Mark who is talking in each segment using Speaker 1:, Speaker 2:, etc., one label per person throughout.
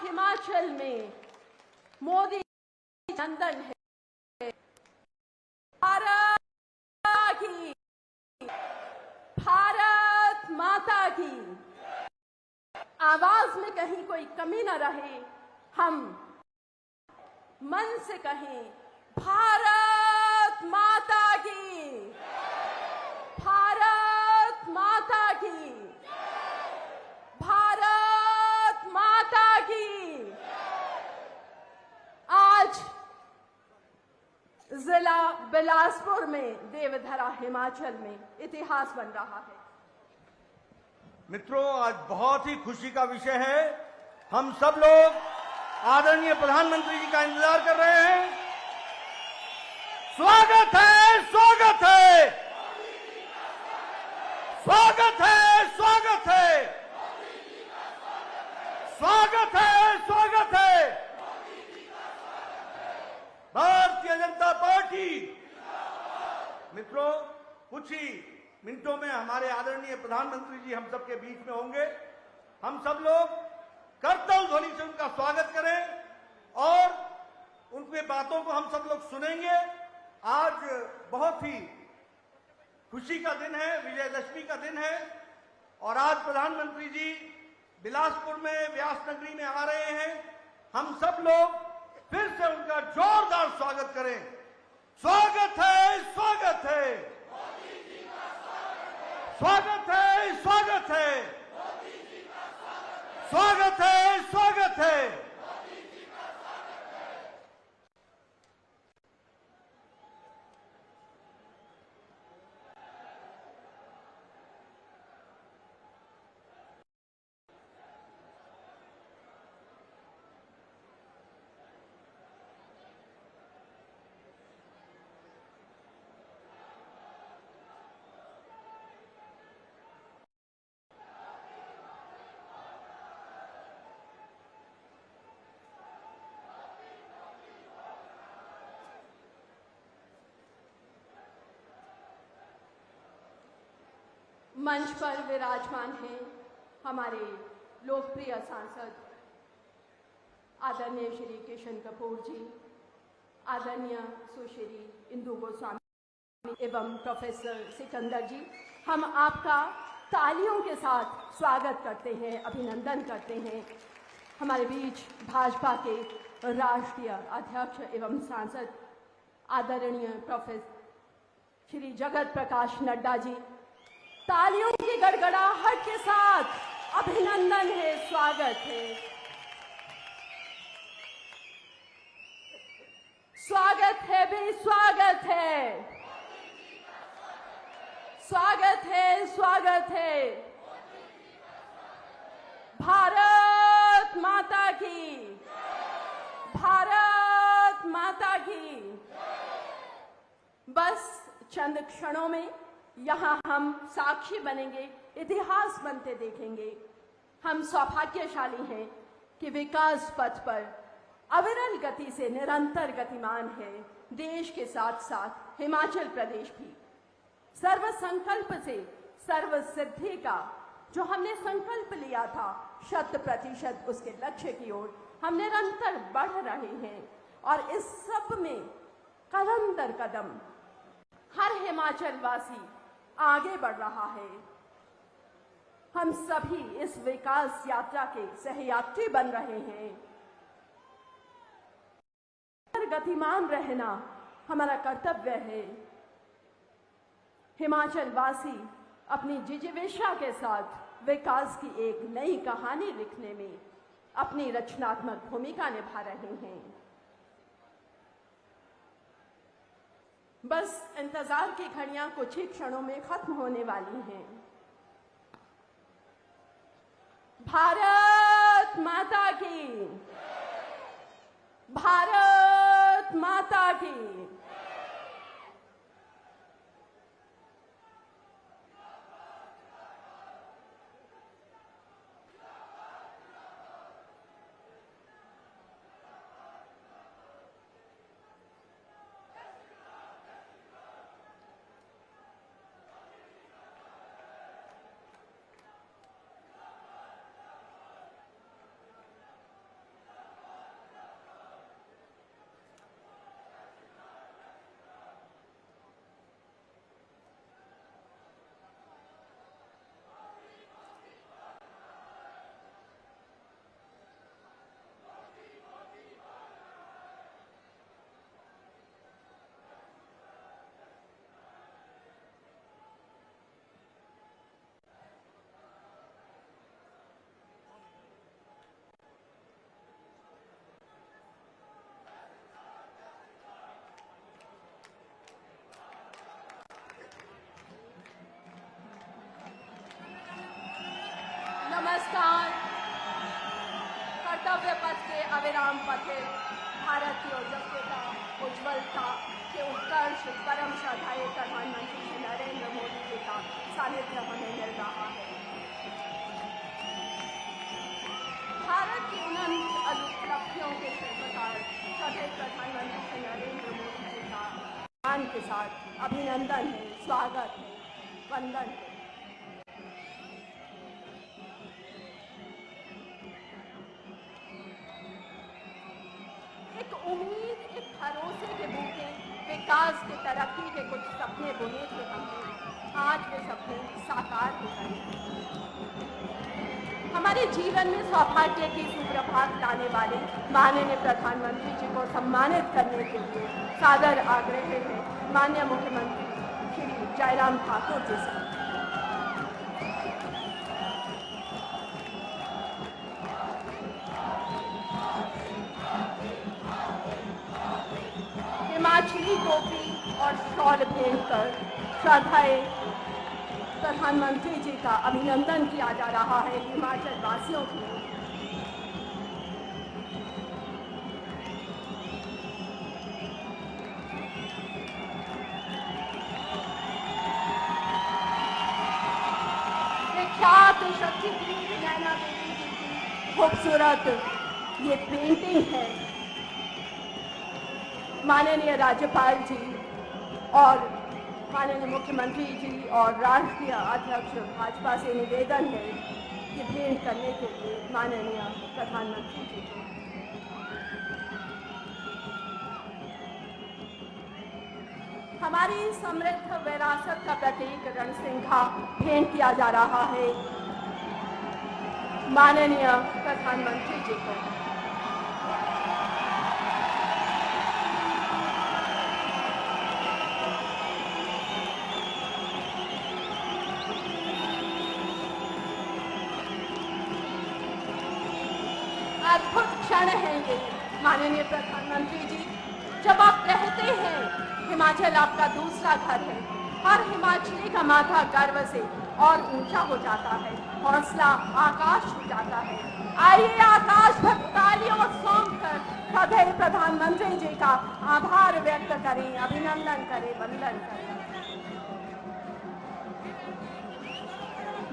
Speaker 1: हिमाचल में मोदी नंदन है। भारत की, भारत माता की आवाज में कहीं कोई कमी न रहे, हम मन से कहें भारत माता की, भारत माता की, भारत माता की। आज जिला बिलासपुर में देवधरा हिमाचल में इतिहास बन रहा है।
Speaker 2: मित्रों, आज बहुत ही खुशी का विषय है। हम सब लोग आदरणीय प्रधानमंत्री जी का इंतजार कर रहे हैं। स्वागत है, स्वागत है, स्वागत है, स्वागत है, स्वागत है, स्वागत है। भारतीय जनता पार्टी। मित्रों, कुछ ही मिनटों में हमारे आदरणीय प्रधानमंत्री जी हम सबके बीच में होंगे। हम सब लोग करतल ध्वनि से उनका स्वागत करें और उनकी बातों को हम सब लोग सुनेंगे। आज बहुत ही खुशी का दिन है, विजयदशमी का दिन है और आज प्रधानमंत्री जी बिलासपुर में व्यास नगरी में आ रहे हैं। हम सब लोग फिर से उनका जोरदार स्वागत करें। स्वागत है, स्वागत है, स्वागत है, स्वागत है, स्वागत है, स्वागत है।
Speaker 1: मंच पर विराजमान हैं हमारे लोकप्रिय सांसद आदरणीय श्री किशन कपूर जी, आदरणीय सुश्री इंदु गोस्वामी एवं प्रोफेसर सिकंदर जी। हम आपका तालियों के साथ स्वागत करते हैं, अभिनंदन करते हैं। हमारे बीच भाजपा के राष्ट्रीय अध्यक्ष एवं सांसद आदरणीय प्रोफेसर श्री जगत प्रकाश नड्डा जी। तालियों की गड़गड़ाहट के साथ अभिनंदन है, स्वागत है, स्वागत है भी स्वागत है, स्वागत है, स्वागत है। भारत माता की, भारत माता की। बस चंद क्षणों में यहाँ हम साक्षी बनेंगे, इतिहास बनते देखेंगे। हम सौभाग्यशाली हैं कि विकास पथ पर अविरल गति से निरंतर गतिमान है देश के साथ साथ हिमाचल प्रदेश भी। सर्व संकल्प से सर्व सिद्धि का जो हमने संकल्प लिया था 100% उसके लक्ष्य की ओर हम निरंतर बढ़ रहे हैं और इस सब में कदम दर कदम हर हिमाचल वासी आगे बढ़ रहा है। हम सभी इस विकास यात्रा के सहयात्री बन रहे हैं। गतिमान रहना हमारा कर्तव्य है। हिमाचल वासी अपनी जिजीविषा के साथ विकास की एक नई कहानी लिखने में अपनी रचनात्मक भूमिका निभा रहे हैं। बस इंतजार की घड़ियां कुछ ही क्षणों में खत्म होने वाली हैं। भारत माता की, भारत माता की। अविराम पथे भारत की ओजस्विता उज्ज्वलता के उत्कर्ष परम श्रद्धाए प्रधानमंत्री श्री नरेंद्र मोदी जी का सानिध्य हमें मिल रहा है। भारत की अनंत उपलब्धियों के शिल्पकार सदैव प्रधानमंत्री श्री नरेंद्र मोदी जी का सम्मान के साथ अभिनंदन है, स्वागत है, वंदन है। एक उम्मीद, एक भरोसे के बूते, विकास के तरक्की के कुछ सपने बुने थे हमने, आज वे सपने साकार हो गए। हमारे जीवन में सौभाग्य की सुप्रभात लाने वाले माननीय प्रधानमंत्री जी को सम्मानित करने के लिए सादर आग्रह है माननीय मुख्यमंत्री श्री जयराम ठाकुर जी से। हिमाचली टोपी और शॉल भेंट कर श्रद्धाए प्रधानमंत्री जी का अभिनंदन किया जा रहा है हिमाचल वासियों की। विख्यात शक्तिपीठ नैना देवी जी की खूबसूरत ये पेंटिंग है। माननीय राज्यपाल जी और माननीय मुख्यमंत्री जी और राष्ट्रीय अध्यक्ष भाजपा से निवेदन है कि भेंट करने के लिए माननीय प्रधानमंत्री जी को। हमारी समृद्ध विरासत का प्रतीक रणसिंघा भेंट किया जा रहा है माननीय प्रधानमंत्री जी को। अद्भुत क्षण है ये माननीय प्रधानमंत्री जी, जब आप कहते हैं हिमाचल आपका दूसरा घर है। हर हिमाचली का माथा गर्व से और ऊंचा हो जाता है, हौसला आकाश छू जाता है। आइए आकाश भर तालियों सौंप कर सदैव प्रधानमंत्री जी का आभार व्यक्त करें, अभिनंदन करें, वंदन करें।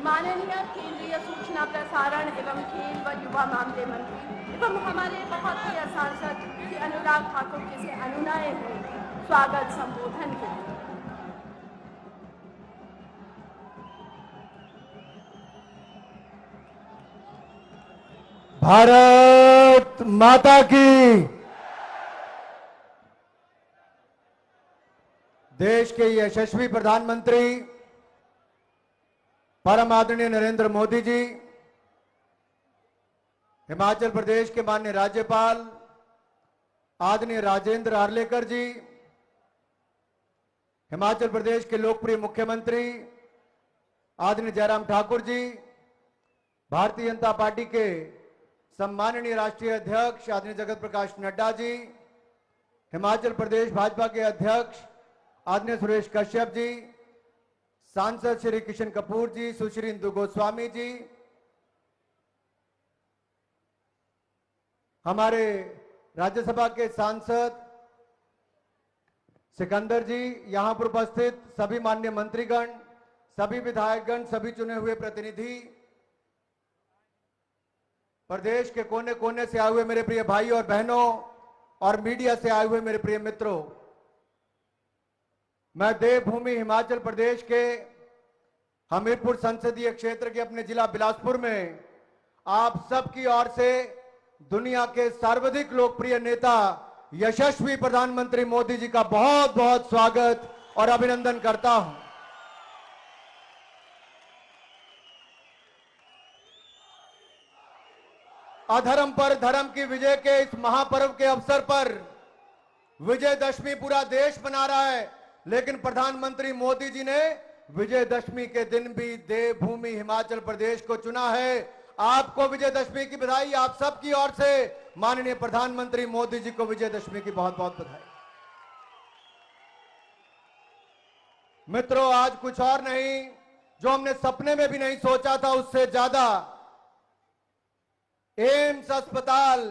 Speaker 1: माननीय केंद्रीय सूचना प्रसारण एवं खेल व युवा मामले मंत्री एवं हमारे बहुत प्रिय सांसद श्री अनुराग ठाकुर जी से अनुनय है स्वागत संबोधन के लिए।
Speaker 3: भारत माता की। देश के यशस्वी प्रधानमंत्री परम आदरणीय नरेंद्र मोदी जी, हिमाचल प्रदेश के माननीय राज्यपाल आदरणीय राजेंद्र आर्लेकर जी, हिमाचल प्रदेश के लोकप्रिय मुख्यमंत्री आदरणीय जयराम ठाकुर जी, भारतीय जनता पार्टी के सम्माननीय राष्ट्रीय अध्यक्ष आदरणीय जगत प्रकाश नड्डा जी, हिमाचल प्रदेश भाजपा के अध्यक्ष आदरणीय सुरेश कश्यप जी, सांसद श्री किशन कपूर जी, सुश्री इंदु गोस्वामी जी, हमारे राज्यसभा के सांसद सिकंदर जी, यहां पर उपस्थित सभी माननीय मंत्रीगण, सभी विधायकगण, सभी चुने हुए प्रतिनिधि, प्रदेश के कोने कोने से आए हुए मेरे प्रिय भाई और बहनों और मीडिया से आए हुए मेरे प्रिय मित्रों, मैं देवभूमि हिमाचल प्रदेश के हमीरपुर संसदीय क्षेत्र के अपने जिला बिलासपुर में आप सबकी ओर से दुनिया के सर्वाधिक लोकप्रिय नेता यशस्वी प्रधानमंत्री मोदी जी का बहुत बहुत स्वागत और अभिनंदन करता हूं। अधर्म पर धर्म की विजय के इस महापर्व के अवसर पर विजयदशमी पूरा देश मना रहा है, लेकिन प्रधानमंत्री मोदी जी ने विजयदशमी के दिन भी देवभूमि हिमाचल प्रदेश को चुना है। आपको विजयदशमी की बधाई, आप सबकी ओर से माननीय प्रधानमंत्री मोदी जी को विजयदशमी की बहुत बहुत बधाई। मित्रों, आज कुछ और नहीं, जो हमने सपने में भी नहीं सोचा था उससे ज्यादा एम्स अस्पताल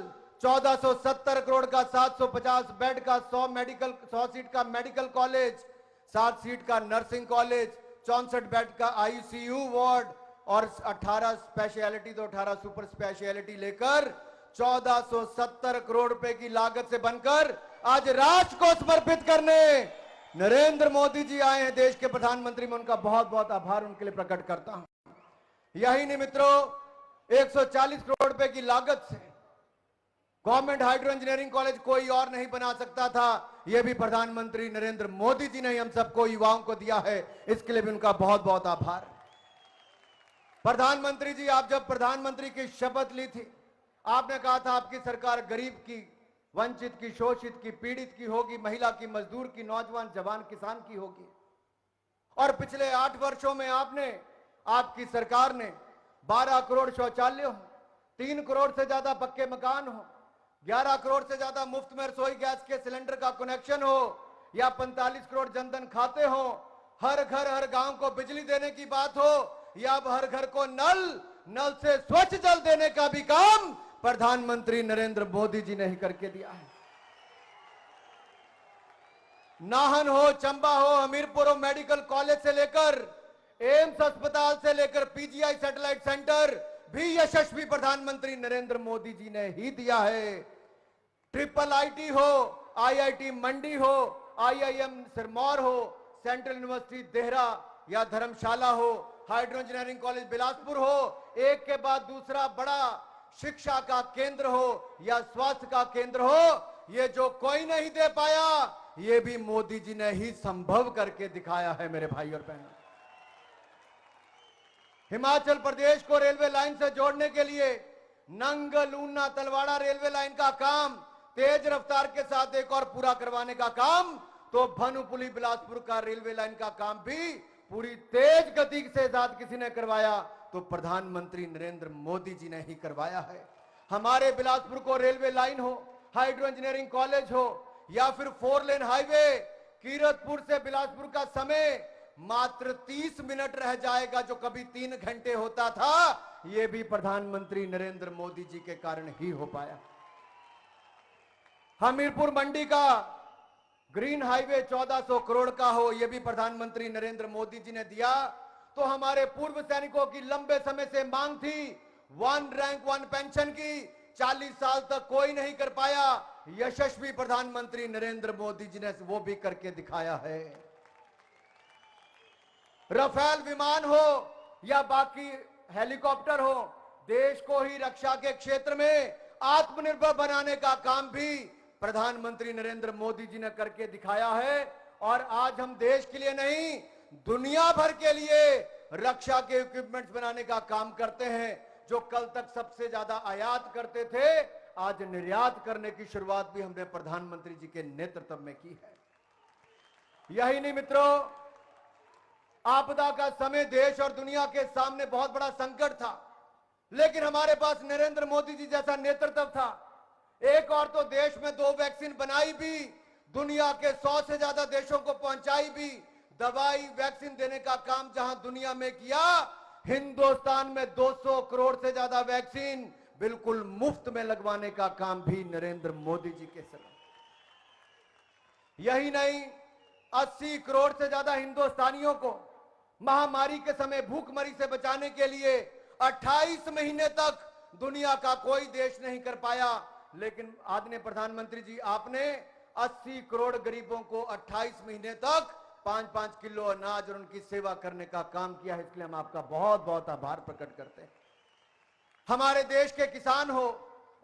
Speaker 3: 1470 करोड़ का 750 बेड का 100 सीट का मेडिकल कॉलेज, 7 सीट का नर्सिंग कॉलेज, 64 बेड का आईसीयू वार्ड और 18 स्पेशलिटी तो 18 सुपर स्पेशलिटी लेकर 1470 करोड़ रुपए की लागत से बनकर आज राष्ट्र को समर्पित करने नरेंद्र मोदी जी आए हैं, देश के प्रधानमंत्री। मैं उनका बहुत बहुत आभार उनके लिए प्रकट करता हूं। यही नहीं मित्रों, 140 करोड़ रुपए की लागत से गवर्नमेंट हाइड्रो इंजीनियरिंग कॉलेज कोई और नहीं बना सकता था, यह भी प्रधानमंत्री नरेंद्र मोदी जी ने हम सबको युवाओं को दिया है, इसके लिए भी उनका बहुत बहुत आभार। प्रधानमंत्री जी, आप जब प्रधानमंत्री की शपथ ली थी, आपने कहा था आपकी सरकार गरीब की, वंचित की, शोषित की, पीड़ित की होगी, महिला की, मजदूर की, नौजवान, जवान, किसान की होगी। और पिछले 8 वर्षों में आपकी सरकार ने 12 करोड़ शौचालय हो, 3 करोड़ से ज्यादा पक्के मकान हो, 11 करोड़ से ज्यादा मुफ्त में रसोई गैस के सिलेंडर का कनेक्शन हो, या 45 करोड़ जनधन खाते हो, हर घर हर गांव को बिजली देने की बात हो, या अब हर घर को नल से स्वच्छ जल देने का भी काम प्रधानमंत्री नरेंद्र मोदी जी ने ही करके दिया है। नाहन हो, चंबा हो, हमीरपुर हो, मेडिकल कॉलेज से लेकर एम्स अस्पताल से लेकर पीजीआई सैटेलाइट सेंटर भी यशस्वी प्रधानमंत्री नरेंद्र मोदी जी ने ही दिया है। ट्रिपल आईटी हो, आईआईटी मंडी हो, आईआईएम सिरमौर हो, सेंट्रल यूनिवर्सिटी देहरा या धर्मशाला हो, हाइड्रो इंजीनियरिंग कॉलेज बिलासपुर हो, एक के बाद दूसरा बड़ा शिक्षा का केंद्र हो या स्वास्थ्य का केंद्र हो, ये जो कोई नहीं दे पाया, ये भी मोदी जी ने ही संभव करके दिखाया है मेरे भाई और बहनों। हिमाचल प्रदेश को रेलवे लाइन से जोड़ने के लिए नंगल ऊना तलवाड़ा रेलवे लाइन का काम तेज रफ्तार के साथ एक और पूरा करवाने का काम, तो भानुपुली बिलासपुर का रेलवे लाइन का काम भी पूरी तेज गति से साथ किसी ने करवाया, तो प्रधानमंत्री नरेंद्र मोदी जी ने ही करवाया है। हमारे बिलासपुर को रेलवे लाइन हो, हाइड्रो इंजीनियरिंग कॉलेज हो, या फिर 4 लेन हाईवे कीरतपुर से बिलासपुर का समय मात्र 30 मिनट रह जाएगा, जो कभी 3 घंटे होता था, यह भी प्रधानमंत्री नरेंद्र मोदी जी के कारण ही हो पाया। हमीरपुर मंडी का ग्रीन हाईवे 1400 करोड़ का हो, यह भी प्रधानमंत्री नरेंद्र मोदी जी ने दिया। तो हमारे पूर्व सैनिकों की लंबे समय से मांग थी 1 रैंक 1 पेंशन की, 40 साल तक कोई नहीं कर पाया, यशस्वी प्रधानमंत्री नरेंद्र मोदी जी ने वो भी करके दिखाया है। राफेल विमान हो या बाकी हेलीकॉप्टर हो, देश को ही रक्षा के क्षेत्र में आत्मनिर्भर बनाने का काम भी प्रधानमंत्री नरेंद्र मोदी जी ने करके दिखाया है। और आज हम देश के लिए नहीं, दुनिया भर के लिए रक्षा के इक्विपमेंट्स बनाने का काम करते हैं। जो कल तक सबसे ज्यादा आयात करते थे, आज निर्यात करने की शुरुआत भी हमने प्रधानमंत्री जी के नेतृत्व में की है। यही नहीं मित्रों, आपदा का समय देश और दुनिया के सामने बहुत बड़ा संकट था, लेकिन हमारे पास नरेंद्र मोदी जी जैसा नेतृत्व था। एक और तो देश में 2 वैक्सीन बनाई भी, दुनिया के 100 से ज्यादा देशों को पहुंचाई भी, दवाई वैक्सीन देने का काम जहां दुनिया में किया, हिंदुस्तान में 200 करोड़ से ज्यादा वैक्सीन बिल्कुल मुफ्त में लगवाने का काम भी नरेंद्र मोदी जी के सर। यही नहीं, 80 करोड़ से ज्यादा हिंदुस्तानियों को महामारी के समय भूखमरी से बचाने के लिए 28 महीने तक दुनिया का कोई देश नहीं कर पाया, लेकिन आदरणीय प्रधानमंत्री जी, आपने 80 करोड़ गरीबों को 28 महीने तक 5-5 किलो अनाज और उनकी सेवा करने का काम किया है। इसलिए हम आपका बहुत बहुत आभार प्रकट करते हैं। हमारे देश के किसान हो,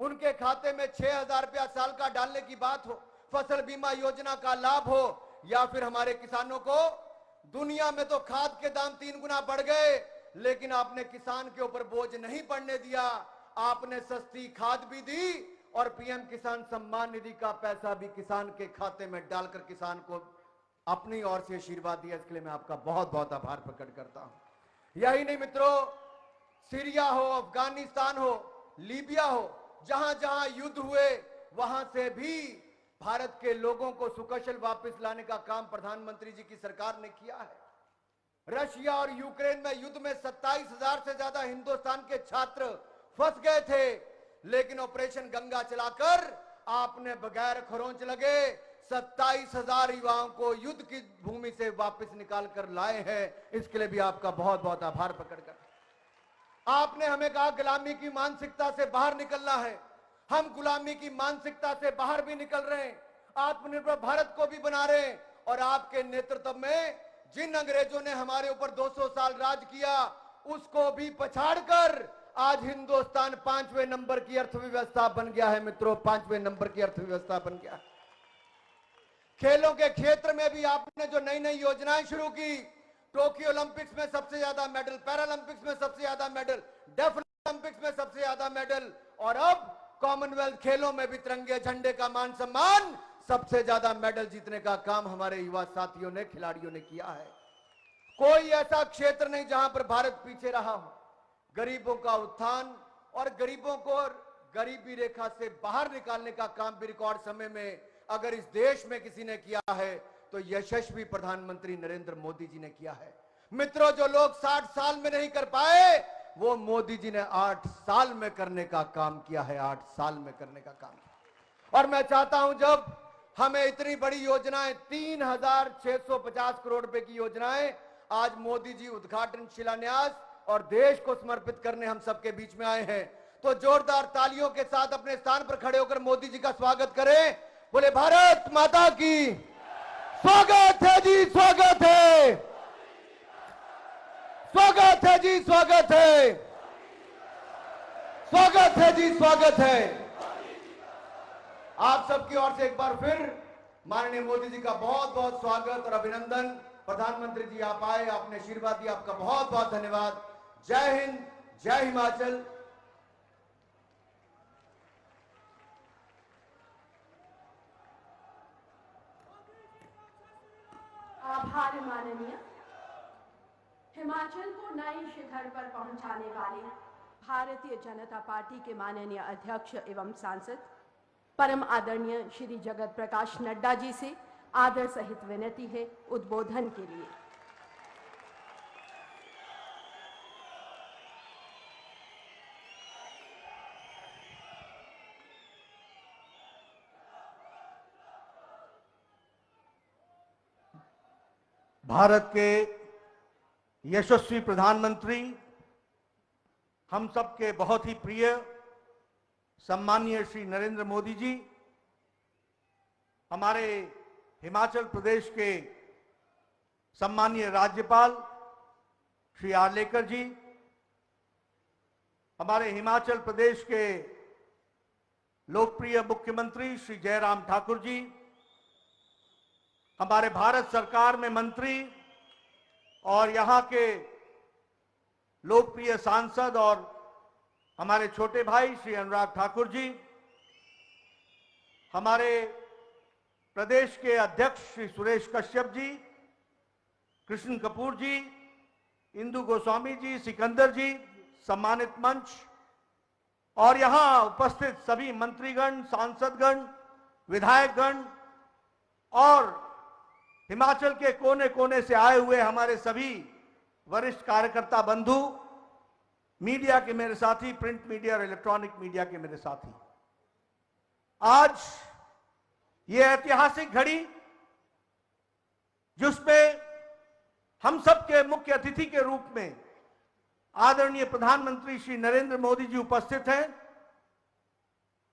Speaker 3: उनके खाते में 6,000 रुपया साल का डालने की बात हो, फसल बीमा योजना का लाभ हो, या फिर हमारे किसानों को, दुनिया में तो खाद के दाम 3 गुना बढ़ गए, लेकिन आपने किसान के ऊपर बोझ नहीं पड़ने दिया। आपने सस्ती खाद भी दी और पीएम किसान सम्मान निधि का पैसा भी किसान के खाते में डालकर किसान को अपनी ओर से आशीर्वाद दिया। इसके लिए मैं आपका बहुत बहुत आभार प्रकट करता हूं। यही नहीं मित्रों, सीरिया हो, अफगानिस्तान हो, लीबिया हो, जहां जहां युद्ध हुए, वहां से भी भारत के लोगों को सुकुशल वापस लाने का काम प्रधानमंत्री जी की सरकार ने किया है। रशिया और यूक्रेन में युद्ध में 27,000 से ज्यादा हिंदुस्तान के छात्र फंस गए थे, लेकिन ऑपरेशन गंगा चलाकर आपने बगैर खरोंच लगे 27,000 युवाओं को युद्ध की भूमि से वापस निकाल कर लाए हैं। इसके लिए भी आपका बहुत बहुत आभार प्रकट कर। आपने हमें कहा गुलामी की मानसिकता से बाहर निकलना है। हम गुलामी की मानसिकता से बाहर भी निकल रहे हैं, आत्मनिर्भर भारत को भी बना रहे हैं। और आपके नेतृत्व में जिन अंग्रेजों ने हमारे ऊपर 200 साल राज किया, उसको भी पछाड़कर आज हिंदुस्तान 5वें नंबर की अर्थव्यवस्था बन गया है। मित्रों, 5वें नंबर की अर्थव्यवस्था बन गया। खेलों के क्षेत्र में भी आपने जो नई नई योजनाएं शुरू की, टोक्यो ओलंपिक्स में सबसे ज्यादा मेडल, पैरालंपिक्स में सबसे ज्यादा मेडल, डेफ ओलंपिक्स में सबसे ज्यादा मेडल, और अब कॉमनवेल्थ खेलों में भी तिरंगे झंडे का मान सम्मान, सबसे ज्यादा मेडल जीतने का काम हमारे युवा साथियों ने, खिलाड़ियों ने किया है। कोई ऐसा क्षेत्र नहीं जहां पर भारत पीछे रहा हो। गरीबों का उत्थान और गरीबों को गरीबी रेखा से बाहर निकालने का काम भी रिकॉर्ड समय में अगर इस देश में किसी ने किया है तो यशस्वी प्रधानमंत्री नरेंद्र मोदी जी ने किया है। मित्रों, जो लोग 60 साल में नहीं कर पाए, वो मोदी जी ने 8 साल में करने का काम किया है। 8 साल में करने का काम किया। और मैं चाहता हूं, जब हमें इतनी बड़ी योजनाएं, 3,650 करोड़ रुपए की योजनाएं आज मोदी जी उद्घाटन, शिलान्यास और देश को समर्पित करने हम सबके बीच में आए हैं, तो जोरदार तालियों के साथ अपने स्थान पर खड़े होकर मोदी जी का स्वागत करें। बोले भारत माता की। स्वागत है जी, स्वागत है, स्वागत है जी, स्वागत है, स्वागत है जी, स्वागत है। आप सबकी ओर से एक बार फिर माननीय मोदी जी का बहुत बहुत स्वागत और अभिनंदन। प्रधानमंत्री जी, आप आए, आपने आशीर्वाद दिया, आपका बहुत बहुत धन्यवाद। जय हिंद, जय हिमाचल।
Speaker 1: आभार माननीय। हिमाचल को नए शिखर पर पहुंचाने वाले भारतीय जनता पार्टी के माननीय अध्यक्ष एवं सांसद परम आदरणीय श्री जगत प्रकाश नड्डा जी से आदर सहित विनती है उद्बोधन के लिए।
Speaker 2: भारत के यशस्वी प्रधानमंत्री, हम सबके बहुत ही प्रिय सम्माननीय श्री नरेंद्र मोदी जी, हमारे हिमाचल प्रदेश के सम्माननीय राज्यपाल श्री आर्लेकर जी, हमारे हिमाचल प्रदेश के लोकप्रिय मुख्यमंत्री श्री जयराम ठाकुर जी, हमारे भारत सरकार में मंत्री और यहाँ के लोकप्रिय सांसद और हमारे छोटे भाई श्री अनुराग ठाकुर जी, हमारे प्रदेश के अध्यक्ष श्री सुरेश कश्यप जी, कृष्ण कपूर जी, इंदु गोस्वामी जी, सिकंदर जी, सम्मानित मंच और यहाँ उपस्थित सभी मंत्रीगण, सांसदगण, विधायकगण और हिमाचल के कोने कोने से आए हुए हमारे सभी वरिष्ठ कार्यकर्ता बंधु, मीडिया के मेरे साथी, प्रिंट मीडिया और इलेक्ट्रॉनिक मीडिया के मेरे साथी, आज ये ऐतिहासिक घड़ी जिसमें हम सबके मुख्य अतिथि के रूप में आदरणीय प्रधानमंत्री श्री नरेंद्र मोदी जी उपस्थित हैं,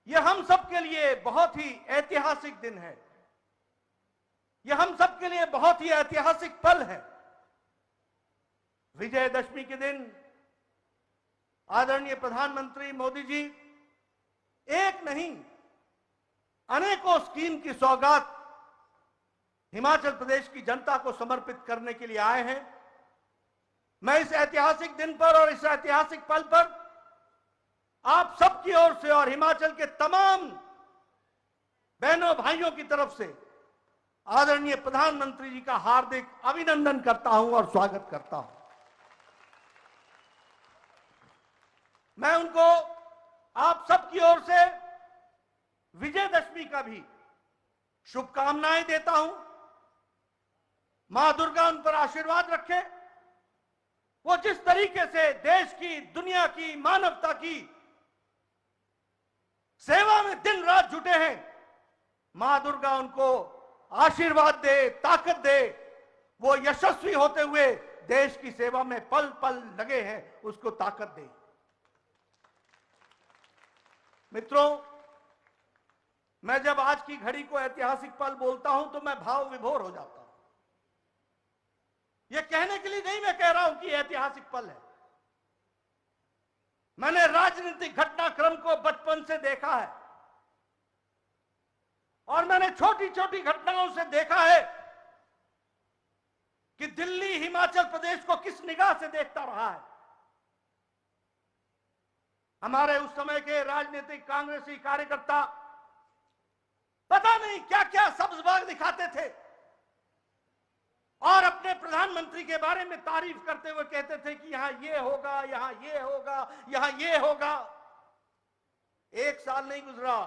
Speaker 2: यह हम सबके लिए बहुत ही ऐतिहासिक दिन है। यह हम सबके लिए बहुत ही ऐतिहासिक पल है। विजयदशमी के दिन आदरणीय प्रधानमंत्री मोदी जी एक नहीं अनेकों स्कीम की सौगात हिमाचल प्रदेश की जनता को समर्पित करने के लिए आए हैं। मैं इस ऐतिहासिक दिन पर और इस ऐतिहासिक पल पर आप सबकी ओर से और हिमाचल के तमाम बहनों भाइयों की तरफ से आदरणीय प्रधानमंत्री जी का हार्दिक अभिनंदन करता हूं और स्वागत करता हूं। मैं उनको आप सबकी ओर से विजयदशमी का भी शुभकामनाएं देता हूं। मां दुर्गा उन पर आशीर्वाद रखे। वो जिस तरीके से देश की, दुनिया की, मानवता की सेवा में दिन रात जुटे हैं। मां दुर्गा उनको आशीर्वाद दे, ताकत दे, वो यशस्वी होते हुए देश की सेवा में पल पल लगे हैं, उसको ताकत दे। मित्रों, मैं जब आज की घड़ी को ऐतिहासिक पल बोलता हूं तो मैं भाव विभोर हो जाता हूं। यह कहने के लिए नहीं मैं कह रहा हूं कि ऐतिहासिक पल है। मैंने राजनीतिक घटनाक्रम को बचपन से देखा है और मैंने छोटी छोटी घटनाओं से देखा है कि दिल्ली हिमाचल प्रदेश को किस निगाह से देखता रहा है। हमारे उस समय के राजनीतिक कांग्रेसी कार्यकर्ता पता नहीं क्या क्या सब्ज बाग दिखाते थे और अपने प्रधानमंत्री के बारे में तारीफ करते हुए कहते थे कि यहां ये होगा, यहां ये होगा, यहां ये होगा। 1 साल नहीं गुजरा,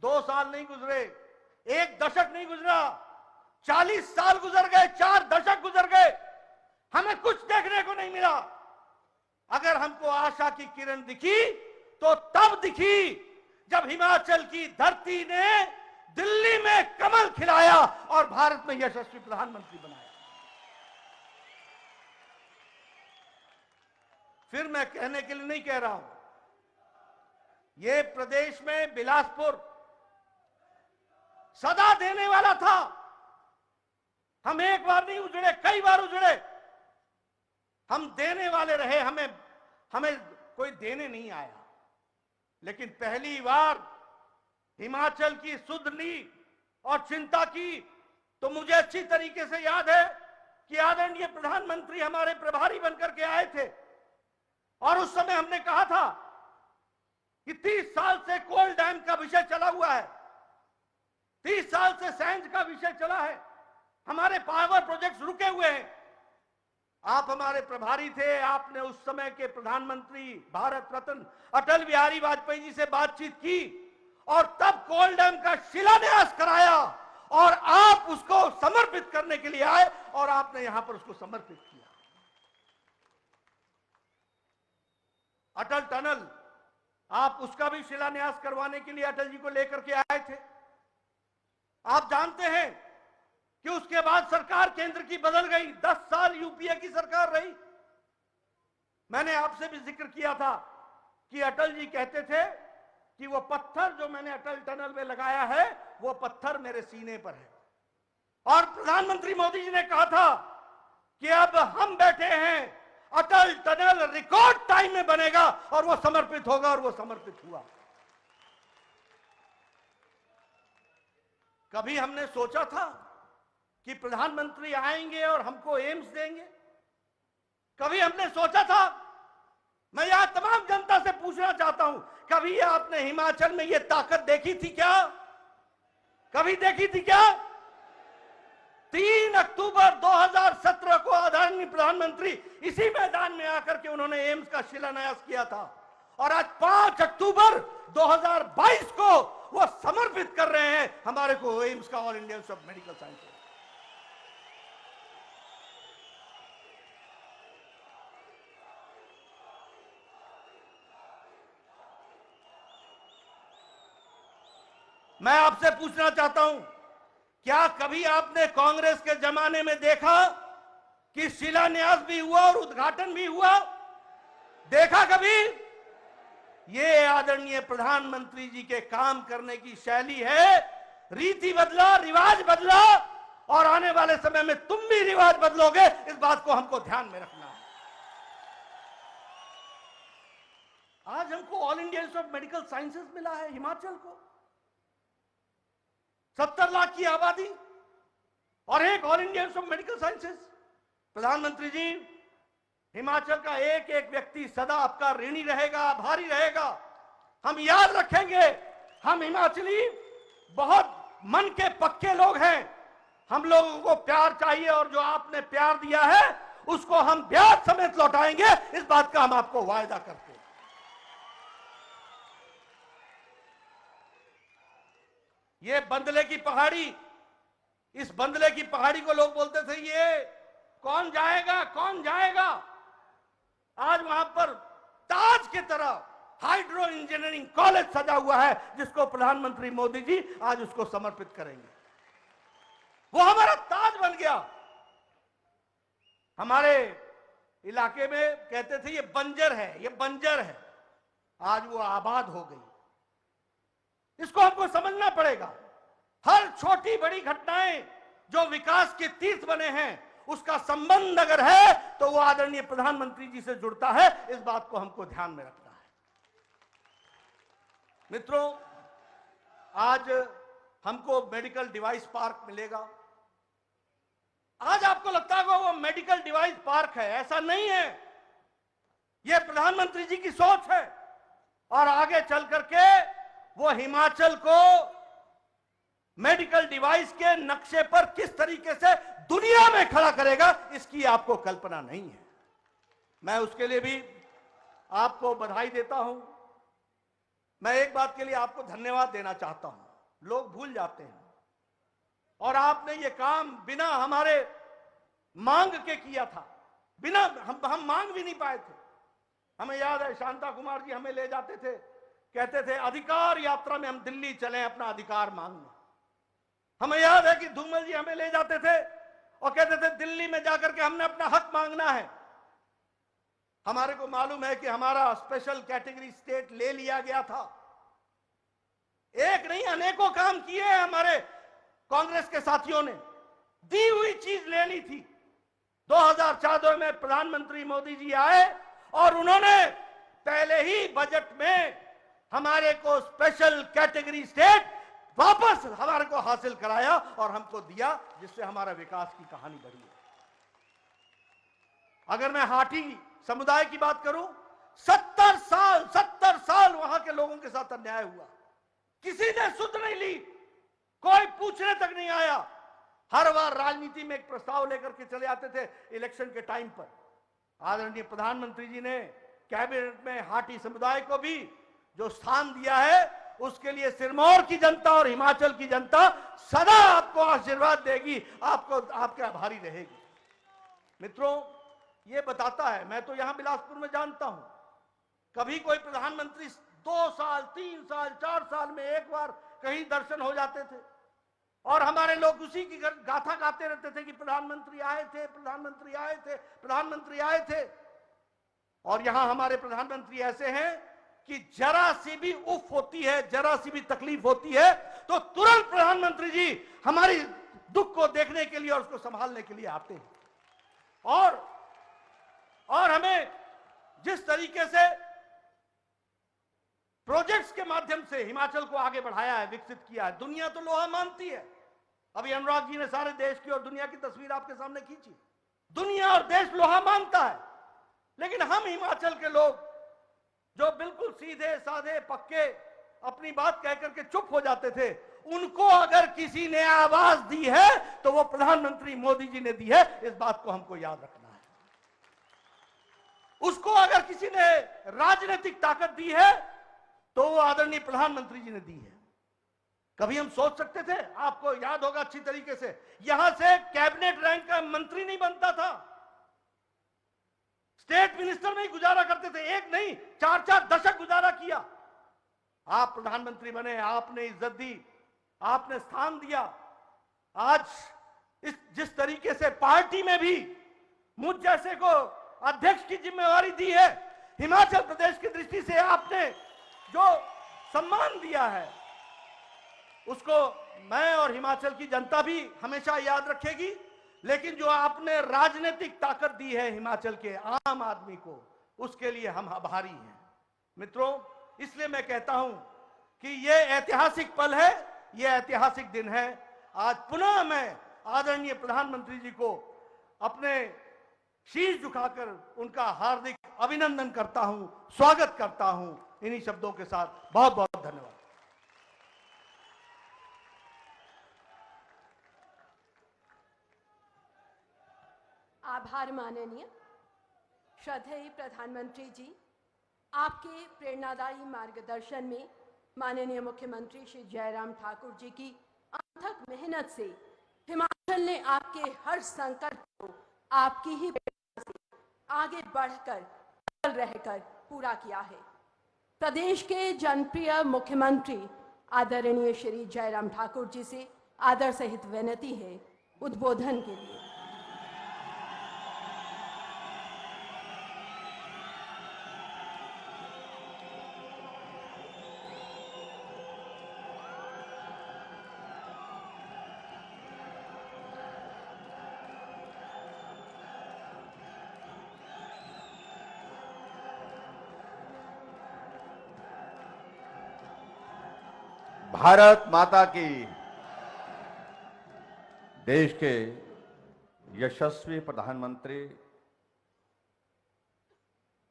Speaker 2: 2 साल नहीं गुजरे, 1 दशक नहीं गुजरा, 40 साल गुजर गए, 4 दशक गुजर गए, हमें कुछ देखने को नहीं मिला। अगर हमको आशा की किरण दिखी तो तब दिखी जब हिमाचल की धरती ने दिल्ली में कमल खिलाया और भारत में यशस्वी प्रधानमंत्री बनाया। फिर मैं कहने के लिए नहीं कह रहा हूं, यह प्रदेश में बिलासपुर सदा देने वाला था। हम एक बार नहीं उजड़े, कई बार उजड़े। हम देने वाले रहे, हमें कोई देने नहीं आया। लेकिन पहली बार हिमाचल की सुध ली और चिंता की तो मुझे अच्छी तरीके से याद है कि आदरणीय प्रधानमंत्री हमारे प्रभारी बनकर के आए थे और उस समय हमने कहा था कि 30 साल से कोल डैम का विषय चला हुआ है, 30 साल से सैंज का विषय चला है, हमारे पावर प्रोजेक्ट्स रुके हुए हैं। आप हमारे प्रभारी थे, आपने उस समय के प्रधानमंत्री भारत रत्न अटल बिहारी वाजपेयी जी से बातचीत की और तब कोल डैम का शिलान्यास कराया और आप उसको समर्पित करने के लिए आए और आपने यहां पर उसको समर्पित किया। अटल टनल, आप उसका भी शिलान्यास करवाने के लिए अटल जी को लेकर के आए थे। आप जानते हैं कि उसके बाद सरकार केंद्र की बदल गई, 10 साल यूपीए की सरकार रही। मैंने आपसे भी जिक्र किया था कि अटल जी कहते थे कि वो पत्थर जो मैंने अटल टनल में लगाया है वो पत्थर मेरे सीने पर है। और प्रधानमंत्री मोदी जी ने कहा था कि अब हम बैठे हैं, अटल टनल रिकॉर्ड टाइम में बनेगा और वो समर्पित होगा, और वो समर्पित हुआ। कभी हमने सोचा था कि प्रधानमंत्री आएंगे और हमको एम्स देंगे? कभी हमने सोचा था? मैं यहां तमाम जनता से पूछना चाहता हूं, कभी आपने हिमाचल में यह ताकत देखी थी क्या? कभी देखी थी क्या? 3 अक्टूबर 2017 को आदरणीय प्रधानमंत्री इसी मैदान में आकर के उन्होंने एम्स का शिलान्यास किया था और आज 5 अक्टूबर 2022 को वो समर्पित कर रहे हैं हमारे को एम्स का, all India institute of medical sciences. मैं आपसे पूछना चाहता हूं, क्या कभी आपने कांग्रेस के जमाने में देखा कि शिलान्यास भी हुआ और उद्घाटन भी हुआ? देखा कभी? ये आदरणीय प्रधानमंत्री जी के काम करने की शैली है। रीति बदला, रिवाज बदला और आने वाले समय में तुम भी रिवाज बदलोगे, इस बात को हमको ध्यान में रखना है। आज हमको all India institute of medical sciences मिला है हिमाचल को, 70 लाख की आबादी और एक all India institute of medical sciences. प्रधानमंत्री जी, हिमाचल का एक एक व्यक्ति सदा आपका ऋणी रहेगा, आभारी रहेगा। हम याद रखेंगे, हम हिमाचली बहुत मन के पक्के लोग हैं। हम लोगों को प्यार चाहिए और जो आपने प्यार दिया है उसको हम ब्याज समेत लौटाएंगे, इस बात का हम आपको वायदा करते हैं। ये बंदले की पहाड़ी, इस बंदले की पहाड़ी को लोग बोलते थे ये कौन जाएगा, कौन जाएगा। आज वहां पर ताज की तरह हाइड्रो इंजीनियरिंग कॉलेज सजा हुआ है, जिसको प्रधानमंत्री मोदी जी आज उसको समर्पित करेंगे। वो हमारा ताज बन गया। हमारे इलाके में कहते थे ये बंजर है, ये बंजर है, आज वो आबाद हो गई। इसको हमको समझना पड़ेगा। हर छोटी बड़ी घटनाएं जो विकास के तीर्थ बने हैं, उसका संबंध अगर है तो वो आदरणीय प्रधानमंत्री जी से जुड़ता है। इस बात को हमको ध्यान में रखना है। मित्रों, आज हमको मेडिकल डिवाइस पार्क मिलेगा। आज आपको लगता होगा वो मेडिकल डिवाइस पार्क है, ऐसा नहीं है। यह प्रधानमंत्री जी की सोच है और आगे चल करके वो हिमाचल को मेडिकल डिवाइस के नक्शे पर किस तरीके से दुनिया में खड़ा करेगा, इसकी आपको कल्पना नहीं है। मैं उसके लिए भी आपको बधाई देता हूं। मैं एक बात के लिए आपको धन्यवाद देना चाहता हूं। लोग भूल जाते हैं, और आपने ये काम बिना हमारे मांग के किया था। बिना हम मांग भी नहीं पाए थे। हमें याद है शांता कुमार जी हमें ले जाते थे, कहते थे अधिकार यात्रा में हम दिल्ली चलें अपना अधिकार मांगने। हमें याद है कि धूमल जी हमें ले जाते थे और कहते थे दिल्ली में जाकर के हमने अपना हक मांगना है। हमारे को मालूम है कि हमारा स्पेशल कैटेगरी स्टेट ले लिया गया था। एक नहीं अनेकों काम किए हैं हमारे कांग्रेस के साथियों ने। दी हुई चीज ले ली थी। 2014 में प्रधानमंत्री मोदी जी आए और उन्होंने पहले ही बजट में हमारे को स्पेशल कैटेगरी स्टेट वापस हमारे को हासिल कराया और हमको दिया, जिससे हमारा विकास की कहानी बढ़ी है। अगर मैं हाटी समुदाय की बात करूं, 70 साल वहां के लोगों के साथ अन्याय हुआ, किसी ने सुध नहीं ली, कोई पूछने तक नहीं आया। हर बार राजनीति में एक प्रस्ताव लेकर के चले आते थे इलेक्शन के टाइम पर। आदरणीय प्रधानमंत्री जी ने कैबिनेट में हाटी समुदाय को भी जो स्थान दिया है, उसके लिए सिरमौर की जनता और हिमाचल की जनता सदा आपको आशीर्वाद देगी, आपको आपके आभारी रहेगी। मित्रों, ये बताता है, मैं तो यहां बिलासपुर में जानता हूं, कभी कोई प्रधानमंत्री 2 साल 3 साल 4 साल में एक बार कहीं दर्शन हो जाते थे और हमारे लोग उसी की गाथा गाते रहते थे कि प्रधानमंत्री आए थे, प्रधानमंत्री आए थे, प्रधानमंत्री आए थे। और यहां हमारे प्रधानमंत्री ऐसे हैं कि जरा सी भी उफ होती है, जरा सी भी तकलीफ होती है तो तुरंत प्रधानमंत्री जी हमारी दुख को देखने के लिए और उसको संभालने के लिए आते हैं। और हमें जिस तरीके से प्रोजेक्ट्स के माध्यम से हिमाचल को आगे बढ़ाया है, विकसित किया है, दुनिया तो लोहा मानती है। अभी अनुराग जी ने सारे देश की और दुनिया की तस्वीर आपके सामने खींची। दुनिया और देश लोहा मानता है, लेकिन हम हिमाचल के लोग जो बिल्कुल सीधे साधे पक्के अपनी बात कहकर के चुप हो जाते थे, उनको अगर किसी ने आवाज दी है तो वो प्रधानमंत्री मोदी जी ने दी है। इस बात को हमको याद रखना है। उसको अगर किसी ने राजनीतिक ताकत दी है तो वो आदरणीय प्रधानमंत्री जी ने दी है। कभी हम सोच सकते थे? आपको याद होगा अच्छी तरीके से, यहां से कैबिनेट रैंक का मंत्री नहीं बनता था, स्टेट मिनिस्टर में ही गुजारा करते थे। एक नहीं 4-4 दशक गुजारा किया। आप प्रधानमंत्री बने, आपने इज्जत दी, आपने स्थान दिया। आज इस जिस तरीके से पार्टी में भी मुझ जैसे को अध्यक्ष की जिम्मेवारी दी है, हिमाचल प्रदेश की दृष्टि से आपने जो सम्मान दिया है, उसको मैं और हिमाचल की जनता भी हमेशा याद रखेगी। लेकिन जो आपने राजनीतिक ताकत दी है हिमाचल के आम आदमी को, उसके लिए हम आभारी हैं। मित्रों, इसलिए मैं कहता हूं कि यह ऐतिहासिक पल है, यह ऐतिहासिक दिन है। आज पुनः मैं आदरणीय प्रधानमंत्री जी को अपने शीश झुकाकर उनका हार्दिक अभिनंदन करता हूं, स्वागत करता हूं। इन्हीं शब्दों के साथ बहुत बहुत धन्यवाद।
Speaker 1: आभार माननीय श्रद्धेय प्रधानमंत्री जी, आपके प्रेरणादायी मार्गदर्शन में माननीय मुख्यमंत्री श्री जयराम ठाकुर जी की अथक मेहनत से हिमाचल ने आपके हर संकट को आपकी ही प्रेरणा से आगे बढ़कर रहकर पूरा किया है। प्रदेश के जनप्रिय मुख्यमंत्री आदरणीय श्री जयराम ठाकुर जी से आदर सहित विनती है उद्बोधन के लिए।
Speaker 4: भारत माता की। देश के यशस्वी प्रधानमंत्री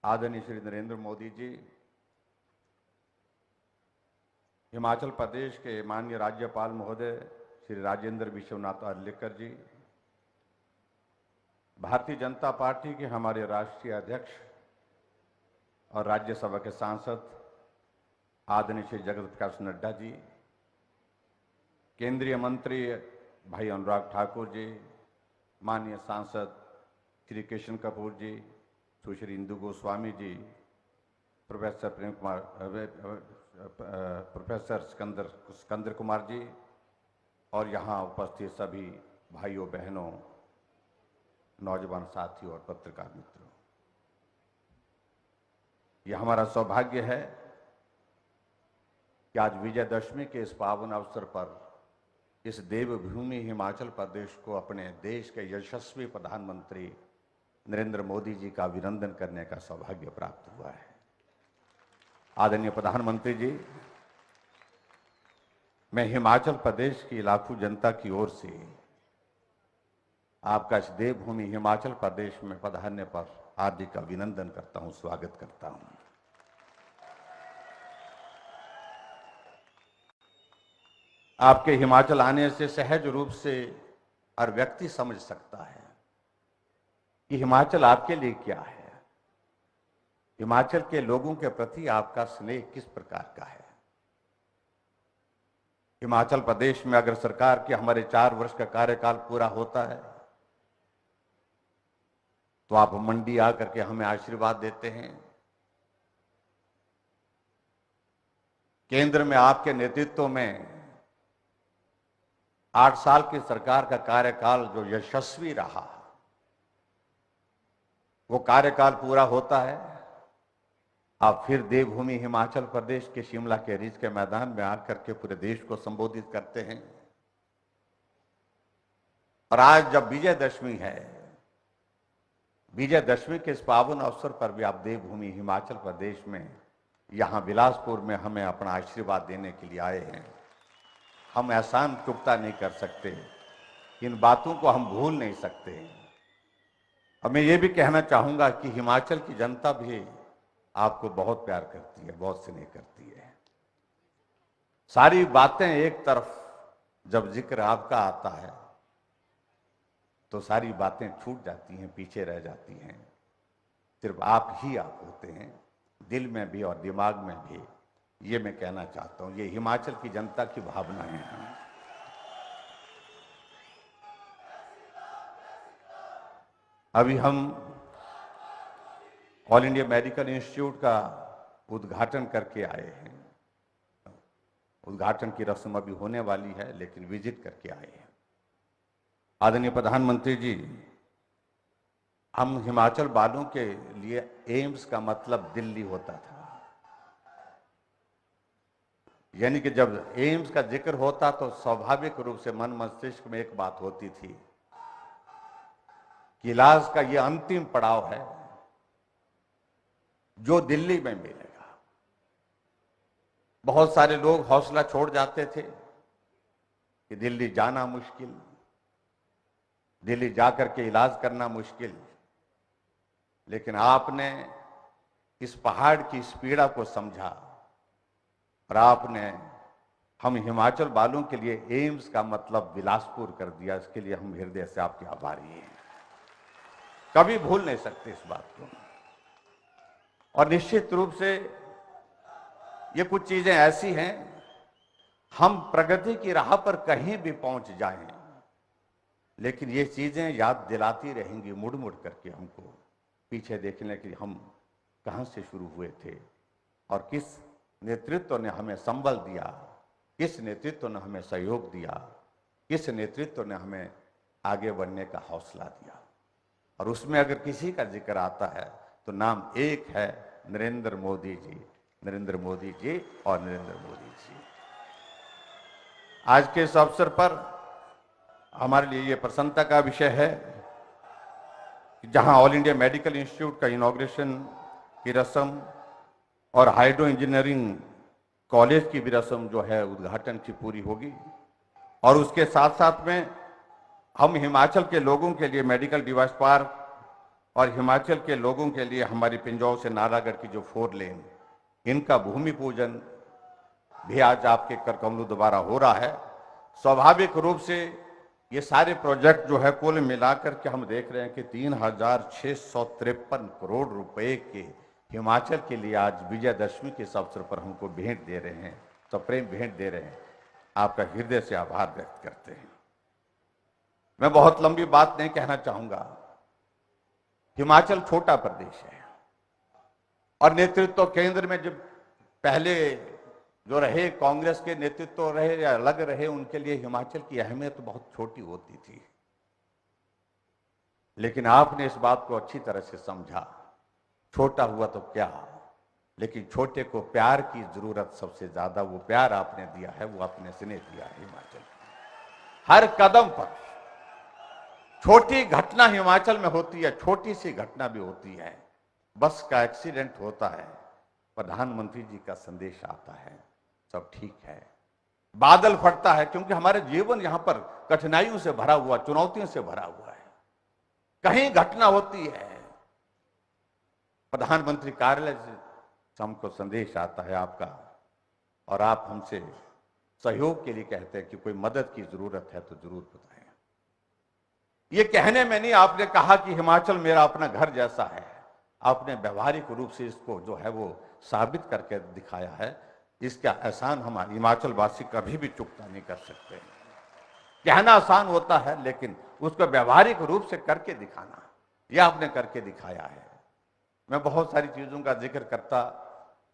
Speaker 4: आदरणीय श्री नरेंद्र मोदी जी, हिमाचल प्रदेश के माननीय राज्यपाल महोदय श्री राजेंद्र विश्वनाथ अर्लेकर जी, भारतीय जनता पार्टी के हमारे राष्ट्रीय अध्यक्ष और राज्यसभा के सांसद आदरणीय श्री जगत प्रकाश नड्डा जी, केंद्रीय मंत्री भाई अनुराग ठाकुर जी, माननीय सांसद श्री किशन कपूर जी, सुश्री इंदु गोस्वामी जी, प्रोफेसर प्रेम कुमार, प्रोफेसर सिकंदर कुमार जी और यहाँ उपस्थित सभी भाइयों बहनों, नौजवान साथियों और पत्रकार मित्रों, यह हमारा सौभाग्य है कि आज विजयदशमी के इस पावन अवसर पर इस देवभूमि हिमाचल प्रदेश को अपने देश के यशस्वी प्रधानमंत्री नरेंद्र मोदी जी का अभिनंदन करने का सौभाग्य प्राप्त हुआ है। आदरणीय प्रधानमंत्री जी, मैं हिमाचल प्रदेश की लाखों जनता की ओर से आपका इस देवभूमि हिमाचल प्रदेश में पधारने पर हार्दिक अभिनंदन करता हूं, स्वागत करता हूं। आपके हिमाचल आने से सहज रूप से हर व्यक्ति समझ सकता है कि हिमाचल आपके लिए क्या है, हिमाचल के लोगों के प्रति आपका स्नेह किस प्रकार का है। हिमाचल प्रदेश में अगर सरकार के हमारे 4 वर्ष का कार्यकाल पूरा होता है तो आप मंडी आकर के हमें आशीर्वाद देते हैं। केंद्र में आपके नेतृत्व में 8 साल की सरकार का कार्यकाल जो यशस्वी रहा, वो कार्यकाल पूरा होता है, आप फिर देवभूमि हिमाचल प्रदेश के शिमला के रिज के मैदान में आकर के पूरे देश को संबोधित करते हैं। और आज जब विजयदशमी है, विजयदशमी के इस पावन अवसर पर भी आप देवभूमि हिमाचल प्रदेश में यहां बिलासपुर में हमें अपना आशीर्वाद देने के लिए आए हैं। हम एहसान चुकता नहीं कर सकते, इन बातों को हम भूल नहीं सकते। और मैं ये भी कहना चाहूंगा कि हिमाचल की जनता भी आपको बहुत प्यार करती है, बहुत स्नेह करती है। सारी बातें एक तरफ, जब जिक्र आपका आता है तो सारी बातें छूट जाती हैं, पीछे रह जाती हैं। सिर्फ आप ही आप होते हैं, दिल में भी और दिमाग में भी। ये मैं कहना चाहता हूं, ये हिमाचल की जनता की भावनाएं हैं। अभी हम ऑल इंडिया मेडिकल इंस्टीट्यूट का उद्घाटन करके आए हैं। उद्घाटन की रस्म अभी होने वाली है, लेकिन विजिट करके आए हैं। आदरणीय प्रधानमंत्री जी, हम हिमाचल वालों के लिए एम्स का मतलब दिल्ली होता था। यानी कि जब एम्स का जिक्र होता तो स्वाभाविक रूप से मन मस्तिष्क में एक बात होती थी कि इलाज का ये अंतिम पड़ाव है जो दिल्ली में मिलेगा। बहुत सारे लोग हौसला छोड़ जाते थे कि दिल्ली जाना मुश्किल, दिल्ली जाकर के इलाज करना मुश्किल। लेकिन आपने इस पहाड़ की इस पीड़ा को समझा और आपने हम हिमाचल वालों के लिए एम्स का मतलब बिलासपुर कर दिया। इसके लिए हम हृदय से आपके आभारी हैं, कभी भूल नहीं सकते इस बात को। और निश्चित रूप से ये कुछ चीजें ऐसी हैं, हम प्रगति की राह पर कहीं भी पहुंच जाएं, लेकिन ये चीजें याद दिलाती रहेंगी मुड़ मुड़ करके हमको, पीछे देखने के लिए हम कहां से शुरू हुए थे, और किस नेतृत्व ने हमें संबल दिया, किस नेतृत्व ने हमें सहयोग दिया, किस नेतृत्व ने हमें आगे बढ़ने का हौसला दिया। और उसमें अगर किसी का जिक्र आता है तो नाम एक है, नरेंद्र मोदी जी, नरेंद्र मोदी जी और नरेंद्र मोदी जी। आज के इस अवसर पर हमारे लिए ये प्रसन्नता का विषय है कि जहां ऑल इंडिया मेडिकल इंस्टीट्यूट का इनॉग्रेशन की रस्म और हाइड्रो इंजीनियरिंग कॉलेज की भी रस्म जो है उद्घाटन की पूरी होगी, और उसके साथ साथ में हम हिमाचल के लोगों के लिए मेडिकल डिवाइस पार्क और हिमाचल के लोगों के लिए हमारी पिंजौर से नालागढ़ की जो 4 लेन, इनका भूमि पूजन भी आज आपके करकमलू द्वारा हो रहा है। स्वाभाविक रूप से ये सारे प्रोजेक्ट जो है कुल मिलाकर के हम देख रहे हैं कि 3,653 करोड़ रुपए के हिमाचल के लिए आज विजयदशमी के इस अवसर पर हमको भेंट दे रहे हैं, सप्रेम भेंट दे रहे हैं। आपका हृदय से आभार व्यक्त करते हैं। मैं बहुत लंबी बात नहीं कहना चाहूंगा। हिमाचल छोटा प्रदेश है और नेतृत्व केंद्र में जब पहले जो रहे कांग्रेस के नेतृत्व रहे या अलग रहे, उनके लिए हिमाचल की अहमियत तो बहुत छोटी होती थी। लेकिन आपने इस बात को अच्छी तरह से समझा। छोटा हुआ तो क्या, लेकिन छोटे को प्यार की जरूरत सबसे ज्यादा, वो प्यार आपने दिया है, वो आपने स्नेह दिया है हिमाचल। हर कदम पर छोटी घटना हिमाचल में होती है, छोटी सी घटना भी होती है। बस का एक्सीडेंट होता है, प्रधानमंत्री जी का संदेश आता है, सब ठीक है। बादल फटता है, क्योंकि हमारा जीवन यहां पर कठिनाइयों से भरा हुआ, चुनौतियों से भरा हुआ है। कहीं घटना होती है, प्रधानमंत्री कार्यालय से हमको संदेश आता है आपका, और आप हमसे सहयोग के लिए कहते हैं कि कोई मदद की जरूरत है तो जरूर बताएं। ये कहने में नहीं, आपने कहा कि हिमाचल मेरा अपना घर जैसा है। आपने व्यवहारिक रूप से इसको जो है वो साबित करके दिखाया है। इसका एहसान हम हिमाचल वासी कभी भी चुकता नहीं कर सकते। कहना आसान होता है, लेकिन उसको व्यवहारिक रूप से करके दिखाना, यह आपने करके दिखाया है। मैं बहुत सारी चीजों का जिक्र करता,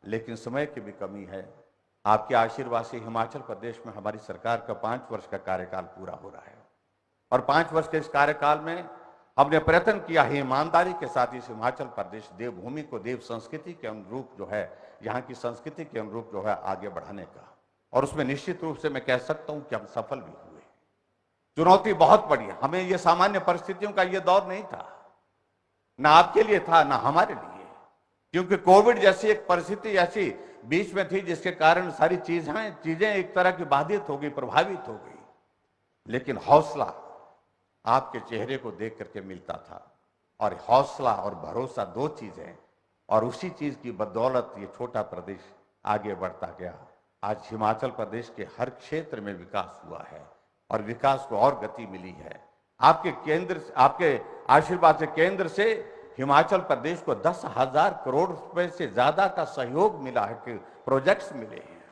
Speaker 4: लेकिन समय की भी कमी है। आपके आशीर्वाद से हिमाचल प्रदेश में हमारी सरकार का 5 वर्ष का कार्यकाल पूरा हो रहा है, और 5 वर्ष के इस कार्यकाल में हमने प्रयत्न किया है ईमानदारी के साथ इस हिमाचल प्रदेश देवभूमि को देव संस्कृति के अनुरूप जो है, यहाँ की संस्कृति के अनुरूप जो है आगे बढ़ाने का। और उसमें निश्चित रूप से मैं कह सकता हूं कि हम सफल भी हुए। चुनौती बहुत बड़ी है। हमें ये सामान्य परिस्थितियों का ये दौर नहीं था, ना आपके लिए था ना हमारे लिए, क्योंकि कोविड जैसी एक परिस्थिति ऐसी बीच में थी जिसके कारण सारी चीजें एक तरह की बाधित हो गई, प्रभावित हो गई। लेकिन हौसला आपके चेहरे को देख करके मिलता था, और हौसला और भरोसा 2 चीजें, और उसी चीज की बदौलत ये छोटा प्रदेश आगे बढ़ता गया। आज हिमाचल प्रदेश के हर क्षेत्र में विकास हुआ है, और विकास को और गति मिली है। आपके आशीर्वाद से केंद्र से हिमाचल प्रदेश को 10,000 करोड़ रुपए से ज्यादा का सहयोग मिला है, कि प्रोजेक्ट्स मिले हैं।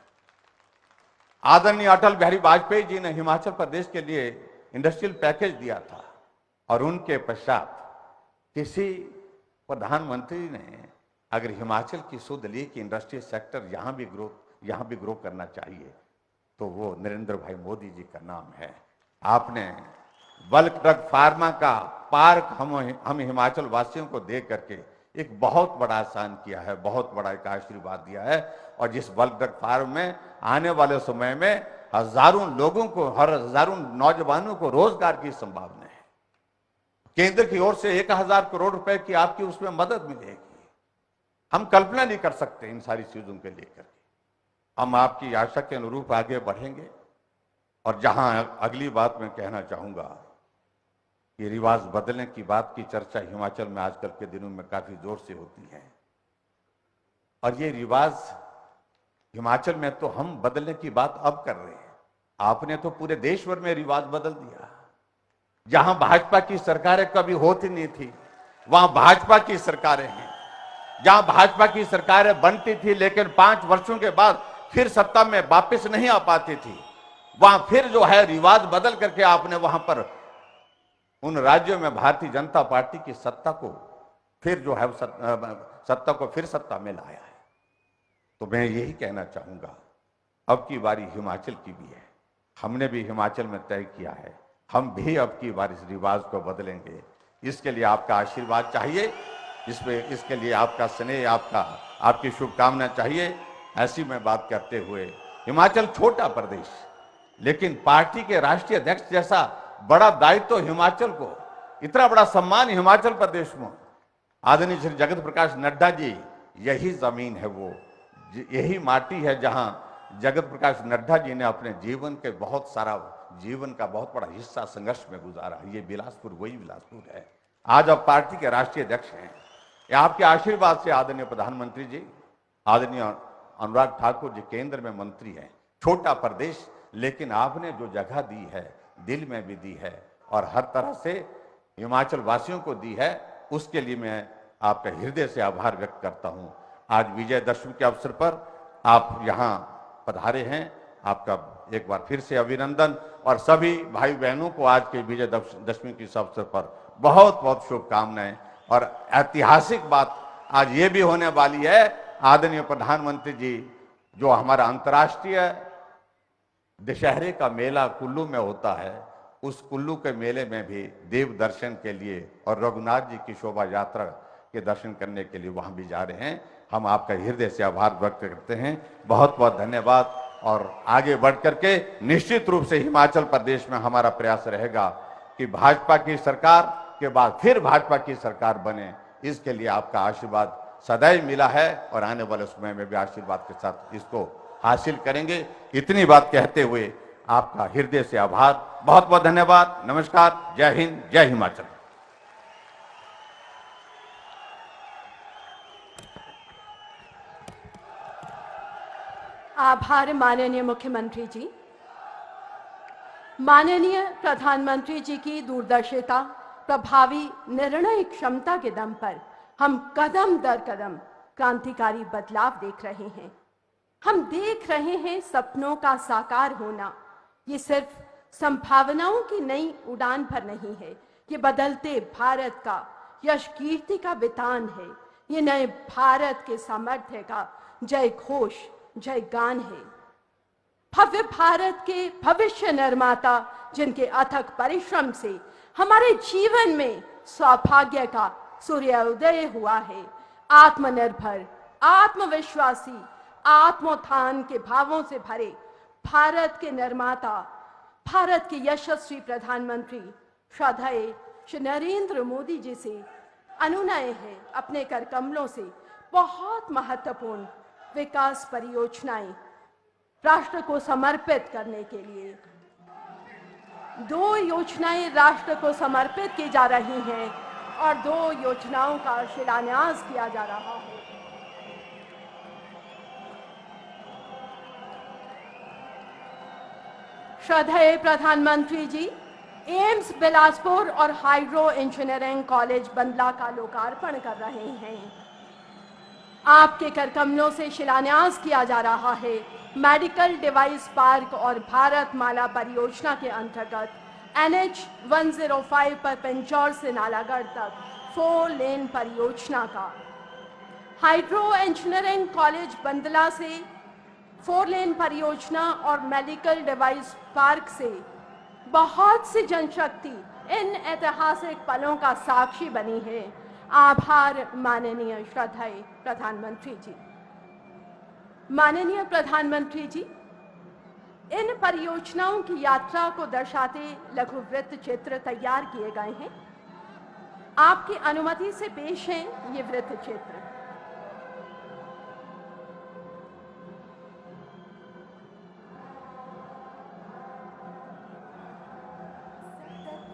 Speaker 4: आदरणीय अटल बिहारी वाजपेयी जी ने हिमाचल प्रदेश के लिए इंडस्ट्रियल पैकेज दिया था, और उनके पश्चात किसी प्रधानमंत्री ने अगर हिमाचल की सुध ली कि इंडस्ट्रियल सेक्टर यहाँ भी ग्रो करना चाहिए, तो वो नरेंद्र भाई मोदी जी का नाम है। आपने बल्क ड्रग फार्मा का पार्क हम हिमाचल वासियों को दे करके एक बहुत बड़ा आसान किया है, बहुत बड़ा एक आशीर्वाद दिया है। और जिस बल्क ड्रग फार्म में आने वाले समय में हजारों लोगों को, हजारों नौजवानों को रोजगार की संभावना है। केंद्र की ओर से 1,000 करोड़ रुपए की आपकी उसमें मदद मिलेगी। हम कल्पना नहीं कर सकते इन सारी चीजों के लेकर। हम आपकी आशा के अनुरूप आगे बढ़ेंगे। और जहां अगली बात मैं कहना चाहूंगा, ये रिवाज बदलने की बात की चर्चा हिमाचल में आजकल के दिनों में काफी जोर से होती है, और ये रिवाज हिमाचल में तो हम बदलने की बात अब कर रहे हैं। आपने तो पूरे देश भर में रिवाज बदल दिया। जहां भाजपा की सरकारें कभी होती नहीं थी, वहां भाजपा की सरकारें हैं। जहां भाजपा की सरकारें बनती थी लेकिन 5 वर्षों के बाद फिर सत्ता में वापस नहीं आ पाती थी, वहां फिर जो है रिवाज बदल करके आपने वहां पर उन राज्यों में भारतीय जनता पार्टी की सत्ता को फिर जो है सत्ता को फिर सत्ता में लाया है। तो मैं यही कहना चाहूंगा, अब की बारी हिमाचल की भी है। हमने भी हिमाचल में तय किया है, हम भी अब की बार इस रिवाज को बदलेंगे। इसके लिए आपका आशीर्वाद चाहिए, इसके लिए आपका स्नेह, आपकी शुभकामना चाहिए। ऐसी में बात करते हुए, हिमाचल छोटा प्रदेश, लेकिन पार्टी के राष्ट्रीय अध्यक्ष जैसा बड़ा दायित्व तो हिमाचल को, इतना बड़ा सम्मान हिमाचल प्रदेश में, आदरणीय श्री जगत प्रकाश नड्डा जी, यही जमीन है, वो यही माटी है जहां जगत प्रकाश नड्डा जी ने अपने जीवन का बहुत बड़ा हिस्सा संघर्ष में गुजारा। ये बिलासपुर वही बिलासपुर है। आज आप पार्टी के राष्ट्रीय अध्यक्ष हैं। ये आपके आशीर्वाद से आदरणीय प्रधानमंत्री जी, आदरणीय अनुराग ठाकुर जी केंद्र में मंत्री हैं। छोटा प्रदेश, लेकिन आपने जो जगह दी है, दिल में भी दी है और हर तरह से हिमाचल वासियों को दी है, उसके लिए मैं आपका हृदय से आभार व्यक्त करता हूं। आज विजयदशमी के अवसर पर आप यहां पधारे हैं, आपका एक बार फिर से अभिनंदन, और सभी भाई बहनों को आज के विजयदशमी के इस अवसर पर बहुत बहुत शुभकामनाएं। और ऐतिहासिक बात आज ये भी होने वाली है, आदरणीय प्रधानमंत्री जी, जो हमारा अंतर्राष्ट्रीय दशहरे का मेला कुल्लू में होता है, उस कुल्लू के मेले में भी देव दर्शन के लिए और रघुनाथ जी की शोभा यात्रा के दर्शन करने के लिए वहां भी जा रहे हैं। हम आपका हृदय से आभार व्यक्त करते हैं। बहुत बहुत धन्यवाद। और आगे बढ़ करके निश्चित रूप से हिमाचल प्रदेश में हमारा प्रयास रहेगा कि भाजपा की सरकार के बाद फिर भाजपा की सरकार बने। इसके लिए आपका आशीर्वाद सदैव मिला है और आने वाले समय में भी आशीर्वाद के साथ इसको हासिल करेंगे। इतनी बात कहते हुए आपका हृदय से आभार, बहुत बहुत धन्यवाद। नमस्कार, जय हिंद, जय हिमाचल।
Speaker 1: आभार माननीय मुख्यमंत्री जी। माननीय प्रधानमंत्री जी की दूरदर्शिता, प्रभावी निर्णय क्षमता के दम पर हम कदम दर कदम क्रांतिकारी बदलाव देख रहे हैं। हम देख रहे हैं सपनों का साकार होना। ये सिर्फ संभावनाओं की नई उड़ान पर नहीं है, ये बदलते भारत का यश कीर्ति का वितान है। ये नए भारत के सामर्थ्य का जय घोष, जय गान है। भव्य भारत के भविष्य निर्माता, जिनके अथक परिश्रम से हमारे जीवन में सौभाग्य का सूर्योदय हुआ है। आत्मनिर्भर, आत्मविश्वासी, आत्मोत्थान के भावों से भरे भारत के निर्माता, भारत के यशस्वी प्रधानमंत्री श्रद्धेय श्री नरेंद्र मोदी जी से अनुनय है अपने कर कमलों से बहुत महत्वपूर्ण विकास परियोजनाएं राष्ट्र को समर्पित करने के लिए 2 योजनाएं राष्ट्र को समर्पित की जा रही हैं और 2 योजनाओं का शिलान्यास किया जा रहा है। श्रद्धेय प्रधानमंत्री जी एम्स बिलासपुर और हाइड्रो इंजीनियरिंग कॉलेज बंदला का लोकार्पण कर रहे हैं। आपके कर कमलों से शिलान्यास किया जा रहा है मेडिकल डिवाइस पार्क और भारत माला परियोजना के अंतर्गत NH 105 पर पिंजौर से नालागढ़ तक 4 लेन परियोजना का। हाइड्रो इंजीनियरिंग कॉलेज बंदला से 4 लेन परियोजना और मेडिकल डिवाइस पार्क से बहुत सी जनशक्ति इन ऐतिहासिक पलों का साक्षी बनी है। आभार माननीय श्रद्धेय प्रधानमंत्री जी। माननीय प्रधानमंत्री जी, इन परियोजनाओं की यात्रा को दर्शाते लघु वृत्त चित्र तैयार किए गए हैं। आपकी अनुमति से पेश हैं ये वृत्त चित्र।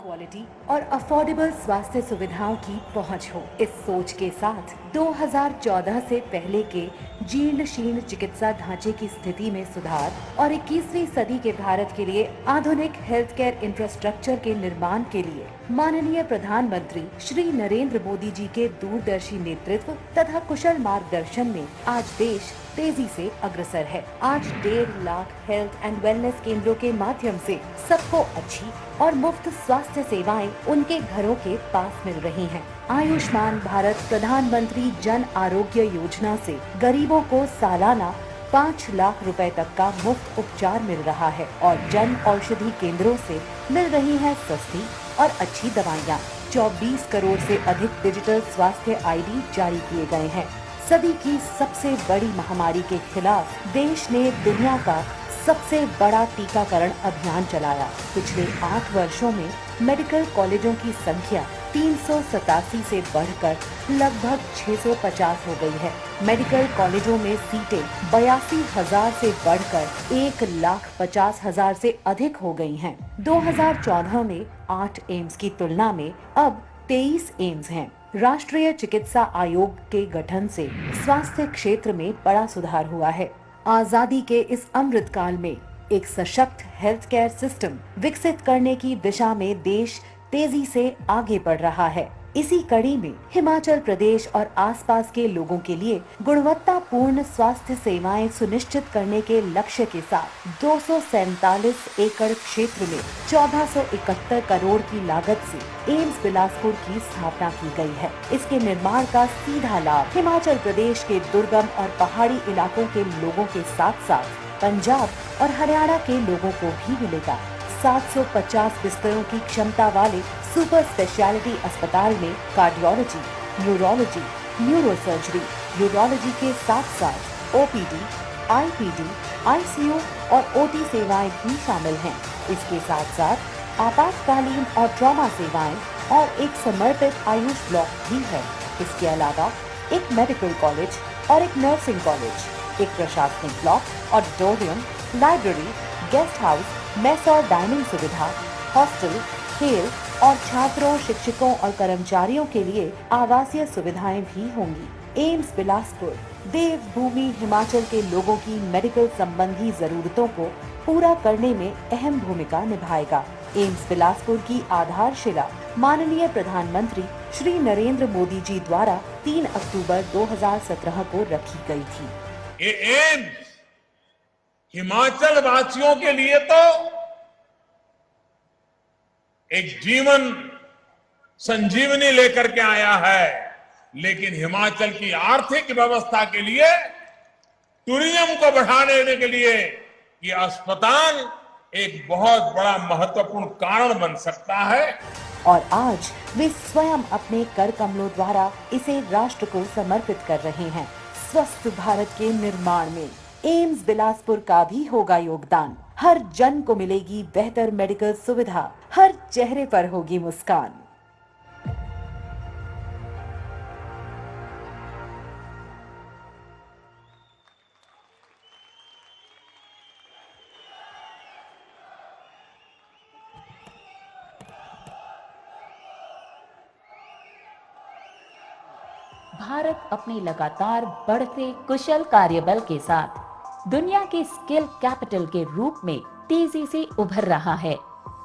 Speaker 5: क्वालिटी और अफोर्डेबल स्वास्थ्य सुविधाओं की पहुंच हो, इस सोच के साथ 2014 से पहले के जीर्ण शीर्ण चिकित्सा ढांचे की स्थिति में सुधार और 21वीं सदी के भारत के लिए आधुनिक हेल्थ केयर इंफ्रास्ट्रक्चर के निर्माण के लिए माननीय प्रधानमंत्री श्री नरेंद्र मोदी जी के दूरदर्शी नेतृत्व तथा कुशल मार्गदर्शन में आज देश तेजी से अग्रसर है। आज 1.5 लाख हेल्थ एंड वेलनेस केंद्रों के माध्यम से सबको अच्छी और मुफ्त स्वास्थ्य सेवाएं उनके घरों के पास मिल रही हैं। आयुष्मान भारत प्रधानमंत्री जन आरोग्य योजना से गरीबों को सालाना 5 लाख रुपए तक का मुफ्त उपचार मिल रहा है और जन औषधि केंद्रों से मिल रही है सस्ती और अच्छी दवाइयाँ। 24 करोड़ से अधिक डिजिटल स्वास्थ्य ID जारी किए गए हैं। सदी की सबसे बड़ी महामारी के खिलाफ देश ने दुनिया का सबसे बड़ा टीकाकरण अभियान चलाया। पिछले 8 वर्षों में मेडिकल कॉलेजों की संख्या 387 से बढ़कर लगभग 650 हो गई है। मेडिकल कॉलेजों में सीटें 82,000 से बढ़कर 1,50,000 से अधिक हो गई हैं। 2014 में 8 एम्स की तुलना में अब 23 एम्स हैं। राष्ट्रीय चिकित्सा आयोग के गठन से स्वास्थ्य क्षेत्र में बड़ा सुधार हुआ है। आजादी के इस अमृत काल में एक सशक्त हेल्थ केयर सिस्टम विकसित करने की दिशा में देश तेजी से आगे बढ़ रहा है। इसी कड़ी में हिमाचल प्रदेश और आसपास के लोगों के लिए गुणवत्तापूर्ण स्वास्थ्य सेवाएं सुनिश्चित करने के लक्ष्य के साथ 247 एकड़ क्षेत्र में 1471 करोड़ की लागत से एम्स बिलासपुर की स्थापना की गई है। इसके निर्माण का सीधा लाभ हिमाचल प्रदेश के दुर्गम और पहाड़ी इलाकों के लोगों के साथ साथ पंजाब और हरियाणा के लोगों को भी मिलेगा। 750 बिस्तरों की क्षमता वाले सुपर स्पेशलिटी अस्पताल में कार्डियोलॉजी, न्यूरोलॉजी, न्यूरोसर्जरी, यूरोलॉजी के साथ साथ OPD, IPD, ICU और OT सेवाएं भी शामिल हैं। इसके साथ साथ आपातकालीन और ट्रॉमा सेवाएं और एक समर्पित आयुष ब्लॉक भी है। इसके अलावा एक मेडिकल कॉलेज और एक नर्सिंग कॉलेज, एक प्रशासनिक block, auditorium, library, guest house, mess और डाइनिंग सुविधा, हॉस्टल, खेल और छात्रों, शिक्षकों और कर्मचारियों के लिए आवासीय सुविधाएं भी होंगी। एम्स बिलासपुर देवभूमि हिमाचल के लोगों की मेडिकल संबंधी जरूरतों को पूरा करने में अहम भूमिका निभाएगा। एम्स बिलासपुर की आधारशिला माननीय प्रधानमंत्री श्री नरेंद्र मोदी जी द्वारा 3 अक्टूबर 2017 को रखी गई थी।
Speaker 6: ये एम्स हिमाचल वासियों के लिए तो एक जीवन संजीवनी लेकर के आया है, लेकिन हिमाचल की आर्थिक व्यवस्था के लिए, टूरिज्म को बढ़ाने के लिए ये अस्पताल एक बहुत बड़ा महत्वपूर्ण कारण बन सकता है।
Speaker 5: और आज वे स्वयं अपने कर कमलों द्वारा इसे राष्ट्र को समर्पित कर रहे हैं। स्वस्थ भारत के निर्माण में एम्स बिलासपुर का भी होगा योगदान। हर जन को मिलेगी बेहतर मेडिकल सुविधा, हर चेहरे पर होगी मुस्कान।
Speaker 7: भारत अपने लगातार बढ़ते कुशल कार्यबल के साथ दुनिया के स्किल कैपिटल के रूप में तेजी से उभर रहा है।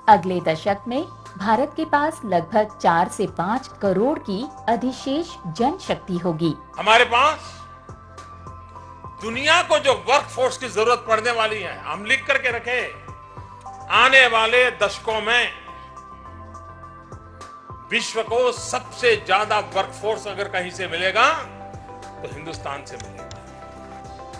Speaker 7: अगले दशक में भारत के पास लगभग 4 से 5 करोड़ की अधिशेष जनशक्ति होगी।
Speaker 6: हमारे पास दुनिया को जो वर्कफोर्स की जरूरत पड़ने वाली है, हम लिख करके रखे, आने वाले दशकों में विश्व को सबसे ज्यादा वर्कफोर्स अगर कहीं से मिलेगा तो हिंदुस्तान से मिलेगा।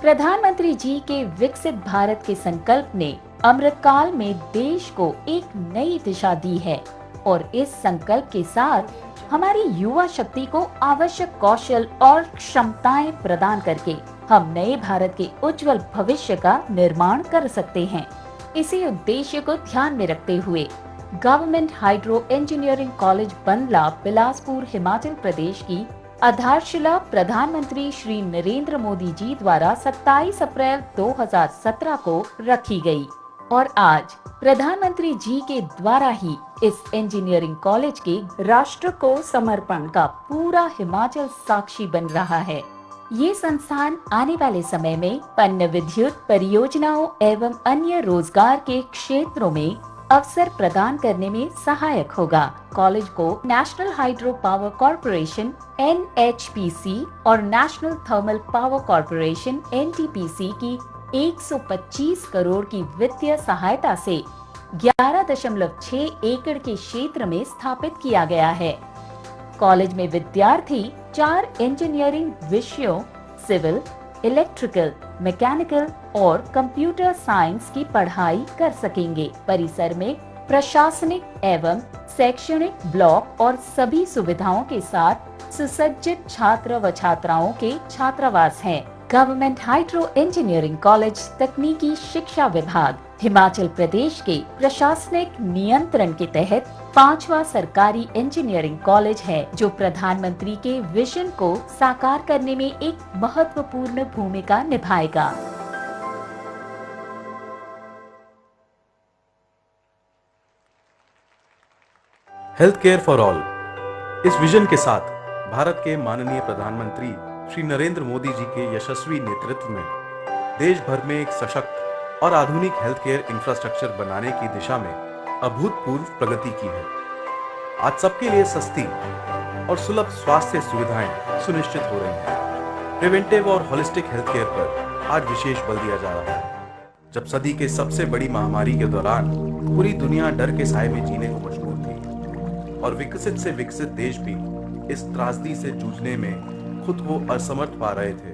Speaker 7: प्रधानमंत्री जी के विकसित भारत के संकल्प ने अमृतकाल में देश को एक नई दिशा दी है और इस संकल्प के साथ हमारी युवा शक्ति को आवश्यक कौशल और क्षमताएं प्रदान करके हम नए भारत के उज्जवल भविष्य का निर्माण कर सकते हैं। इसी उद्देश्य को ध्यान में रखते हुए government hydro engineering college Bandla Bilaspur Himachal Pradesh की आधारशिला प्रधानमंत्री श्री नरेंद्र मोदी जी द्वारा 27 अप्रैल 2017 को रखी गई और आज प्रधानमंत्री जी के द्वारा ही इस इंजीनियरिंग कॉलेज के राष्ट्र को समर्पण का पूरा हिमाचल साक्षी बन रहा है। ये संस्थान आने वाले समय में पन्न विद्युत परियोजनाओं एवं अन्य रोजगार के क्षेत्रों में अवसर प्रदान करने में सहायक होगा। कॉलेज को national hydro power corporation (NHPC) और national thermal power corporation (NTPC) की 125 करोड़ की वित्तीय सहायता से 11.6 एकड़ के क्षेत्र में स्थापित किया गया है। कॉलेज में विद्यार्थी 4 इंजीनियरिंग विषयों सिविल, इलेक्ट्रिकल, मैकेनिकल और कंप्यूटर साइंस की पढ़ाई कर सकेंगे। परिसर में प्रशासनिक एवं शैक्षणिक ब्लॉक और सभी सुविधाओं के साथ सुसज्जित छात्र व छात्राओं के छात्रावास हैं। गवर्नमेंट हाइड्रो इंजीनियरिंग कॉलेज तकनीकी शिक्षा विभाग हिमाचल प्रदेश के प्रशासनिक नियंत्रण के तहत 5वां सरकारी इंजीनियरिंग कॉलेज है, जो प्रधानमंत्री के विजन को साकार करने में एक महत्वपूर्ण भूमिका निभाएगा।
Speaker 8: हेल्थ केयर फॉर ऑल, इस विजन के साथ भारत के माननीय प्रधानमंत्री श्री नरेंद्र मोदी जी के यशस्वी नेतृत्व में देश भर में एक सशक्त और आधुनिक हेल्थ केयर इंफ्रास्ट्रक्चर बनाने की दिशा में अभूतपूर्व प्रगति की है। आज सबके लिए सस्ती और सुलभ स्वास्थ्य सुविधाएं सुनिश्चित हो रही हैं। प्रिवेंटिव और होलिस्टिक हेल्थ केयर पर आज विशेष बल दिया जा रहा है। जब सदी के सबसे बड़ी महामारी के दौरान पूरी दुनिया डर के साए में जीने को मजबूर थी और विकसित से विकसित देश भी इस त्रासदी से जूझने में खुद को असमर्थ पा रहे थे,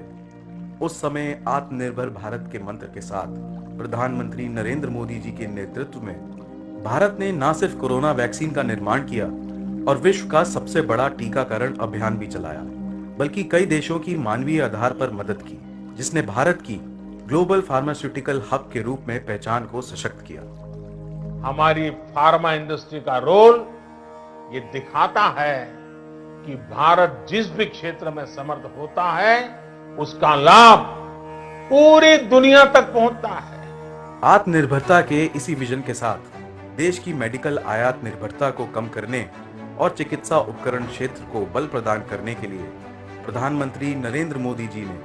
Speaker 8: उस समय आत्मनिर्भर भारत के मंत्र के साथ प्रधानमंत्री नरेंद्र मोदी जी के नेतृत्व में भारत ने न सिर्फ कोरोना वैक्सीन का निर्माण किया और विश्व का सबसे बड़ा टीकाकरण अभियान भी चलाया, बल्कि कई देशों की मानवीय आधार पर मदद की, जिसने भारत की ग्लोबल फार्मास्यूटिकल हब के रूप में पहचान को सशक्त किया।
Speaker 6: हमारी फार्मा इंडस्ट्री का रोल ये दिखाता है कि भारत जिस भी क्षेत्र में समर्थ होता है उसका लाभ पूरी दुनिया तक पहुंचता है।
Speaker 8: आत्मनिर्भरता के इसी विजन के साथ देश की मेडिकल आयात निर्भरता को कम करने और चिकित्सा उपकरण क्षेत्र को बल प्रदान करने के लिए प्रधानमंत्री नरेंद्र मोदी जी ने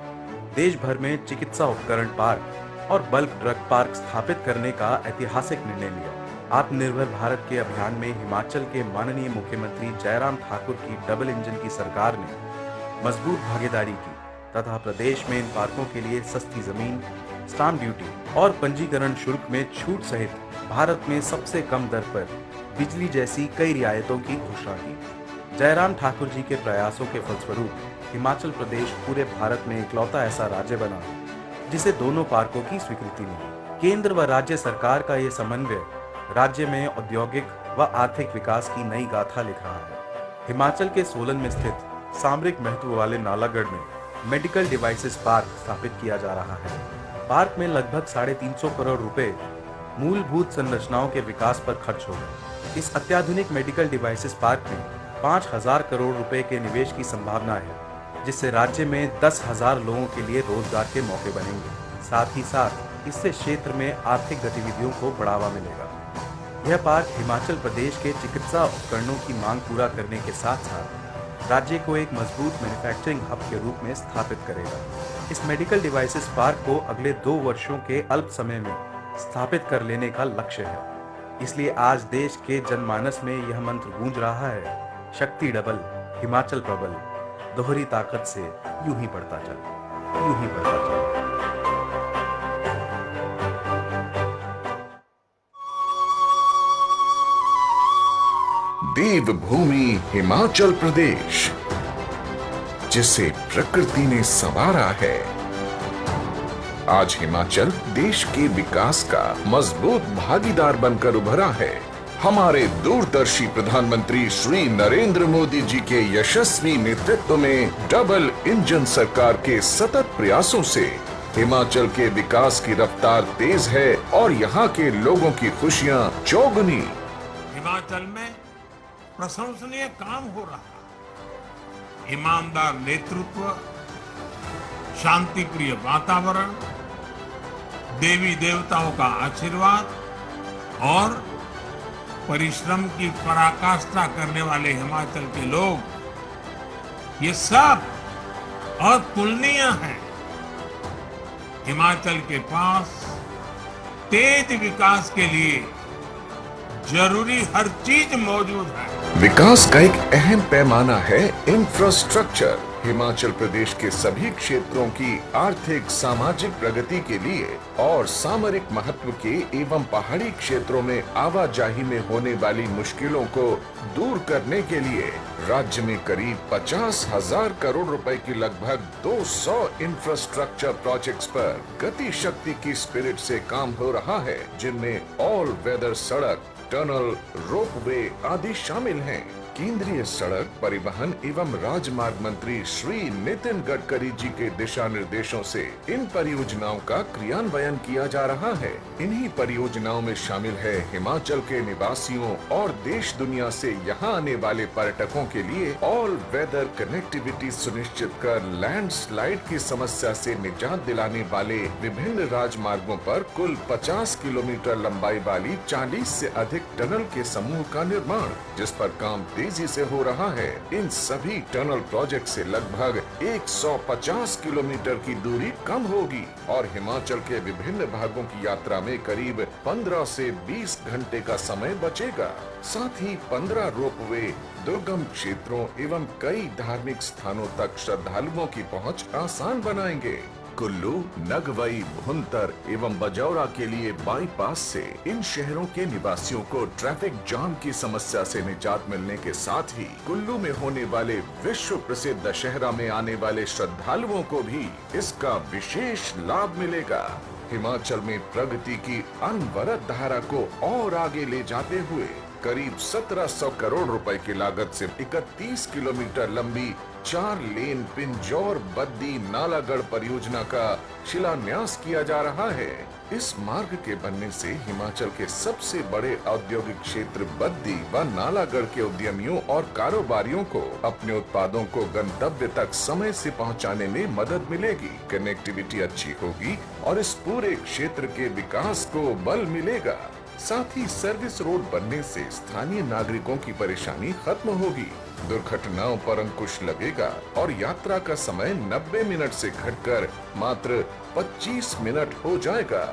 Speaker 8: देश भर में चिकित्सा उपकरण पार्क और बल्क ड्रग पार्क स्थापित करने का ऐतिहासिक निर्णय लिया। आत्मनिर्भर भारत के अभियान में हिमाचल के माननीय मुख्यमंत्री जयराम ठाकुर की डबल इंजन की सरकार ने मजबूत भागीदारी की तथा प्रदेश में इन पार्कों के लिए सस्ती जमीन, स्टाम्प ड्यूटी और पंजीकरण शुल्क में छूट सहित भारत में सबसे कम दर पर बिजली जैसी कई रियायतों की घोषणा की। जयराम ठाकुर जी के प्रयासों के फलस्वरूप हिमाचल प्रदेश पूरे भारत में इकलौता ऐसा राज्य बना जिसे दोनों पार्कों की स्वीकृति मिली। केंद्र व राज्य सरकार का ये समन्वय राज्य में औद्योगिक व आर्थिक विकास की नई गाथा लिख रहा है। हिमाचल के सोलन में स्थित सामरिक महत्व वाले नालागढ़ में मेडिकल डिवाइसेस पार्क स्थापित किया जा रहा है। पार्क में लगभग 350 करोड़ रुपए मूलभूत संरचनाओं के विकास पर खर्च हो गए। इस अत्याधुनिक मेडिकल डिवाइसेस पार्क में 5,000 करोड़ रुपए के निवेश की संभावना है, जिससे राज्य में 10,000 लोगों के लिए रोजगार के मौके बनेंगे। साथ ही साथ इससे क्षेत्र में आर्थिक गतिविधियों को बढ़ावा मिलेगा। यह पार्क हिमाचल प्रदेश के चिकित्सा उपकरणों की मांग पूरा करने के साथ साथ राज्य को एक मजबूत मैन्युफैक्चरिंग हब के रूप में स्थापित करेगा। इस मेडिकल डिवाइसेस पार्क को अगले 2 वर्षों के अल्प समय में स्थापित कर लेने का लक्ष्य है। इसलिए आज देश के जनमानस में यह मंत्र गूंज रहा है, शक्ति डबल, हिमाचल प्रबल, दोहरी ताकत से यूं ही बढ़ता चल, यूं ही बढ़ता चल।
Speaker 9: देवभूमि हिमाचल प्रदेश, जिसे प्रकृति ने संवारा है, आज हिमाचल देश के विकास का मजबूत भागीदार बनकर उभरा है। हमारे दूरदर्शी प्रधानमंत्री श्री नरेंद्र मोदी जी के यशस्वी नेतृत्व में डबल इंजन सरकार के सतत प्रयासों से हिमाचल के विकास की रफ्तार तेज है और यहाँ के लोगों की खुशियाँ चौगुनी।
Speaker 6: हिमाचल में प्रशंसनीय काम हो रहा है। ईमानदार नेतृत्व, शांति प्रिय वातावरण, देवी देवताओं का आशीर्वाद और परिश्रम की पराकाष्ठा करने वाले हिमाचल के लोग, ये सब अतुलनीय हैं। हिमाचल के पास तेज विकास के लिए जरूरी हर चीज मौजूद है।
Speaker 9: विकास का एक अहम पैमाना है इंफ्रास्ट्रक्चर। हिमाचल प्रदेश के सभी क्षेत्रों की आर्थिक सामाजिक प्रगति के लिए और सामरिक महत्व के एवं पहाड़ी क्षेत्रों में आवाजाही में होने वाली मुश्किलों को दूर करने के लिए राज्य में करीब 50,000 करोड़ रुपए की लगभग 200 इंफ्रास्ट्रक्चर प्रोजेक्ट्स पर गति शक्ति की स्पिरिट से काम हो रहा है, जिनमें ऑल वेदर सड़क, टनल, रोपवे आदि शामिल हैं। केंद्रीय सड़क परिवहन एवं राजमार्ग मंत्री श्री नितिन गडकरी जी के दिशा निर्देशों से इन परियोजनाओं का क्रियान्वयन किया जा रहा है। इन्हीं परियोजनाओं में शामिल है हिमाचल के निवासियों और देश दुनिया से यहाँ आने वाले पर्यटकों के लिए ऑल वेदर कनेक्टिविटी सुनिश्चित कर लैंडस्लाइड की समस्या से निजात दिलाने वाले विभिन्न राजमार्गों पर कुल 50 किलोमीटर लंबाई वाली 40 से अधिक टनल के समूह का निर्माण, जिस पर काम तेजी से हो रहा है। इन सभी टनल प्रोजेक्ट से लगभग 150 किलोमीटर की दूरी कम होगी और हिमाचल के विभिन्न भागों की यात्रा में करीब 15 से 20 घंटे का समय बचेगा। साथ ही 15 रोपवे दुर्गम क्षेत्रों एवं कई धार्मिक स्थानों तक श्रद्धालुओं की पहुंच आसान बनाएंगे। कुल्लू, नगवई, भुंतर एवं बजौरा के लिए बाईपास से इन शहरों के निवासियों को ट्रैफिक जाम की समस्या से निजात मिलने के साथ ही कुल्लू में होने वाले विश्व प्रसिद्ध दशहरा में आने वाले श्रद्धालुओं को भी इसका विशेष लाभ मिलेगा। हिमाचल में प्रगति की अनवरत धारा को और आगे ले जाते हुए करीब 1700 करोड़ रुपए की लागत से 31 किलोमीटर लंबी 4 लेन पिंजौर बद्दी नालागढ़ परियोजना का शिलान्यास किया जा रहा है। इस मार्ग के बनने से हिमाचल के सबसे बड़े औद्योगिक क्षेत्र बद्दी व नालागढ़ के उद्यमियों और कारोबारियों को अपने उत्पादों को गंतव्य तक समय से पहुंचाने में मदद मिलेगी। कनेक्टिविटी अच्छी होगी और इस पूरे क्षेत्र के विकास को बल मिलेगा। साथ ही सर्विस रोड बनने से स्थानीय नागरिकों की परेशानी खत्म होगी, दुर्घटनाओं पर अंकुश लगेगा और यात्रा का समय 90 मिनट से घटकर मात्र 25 मिनट हो जाएगा।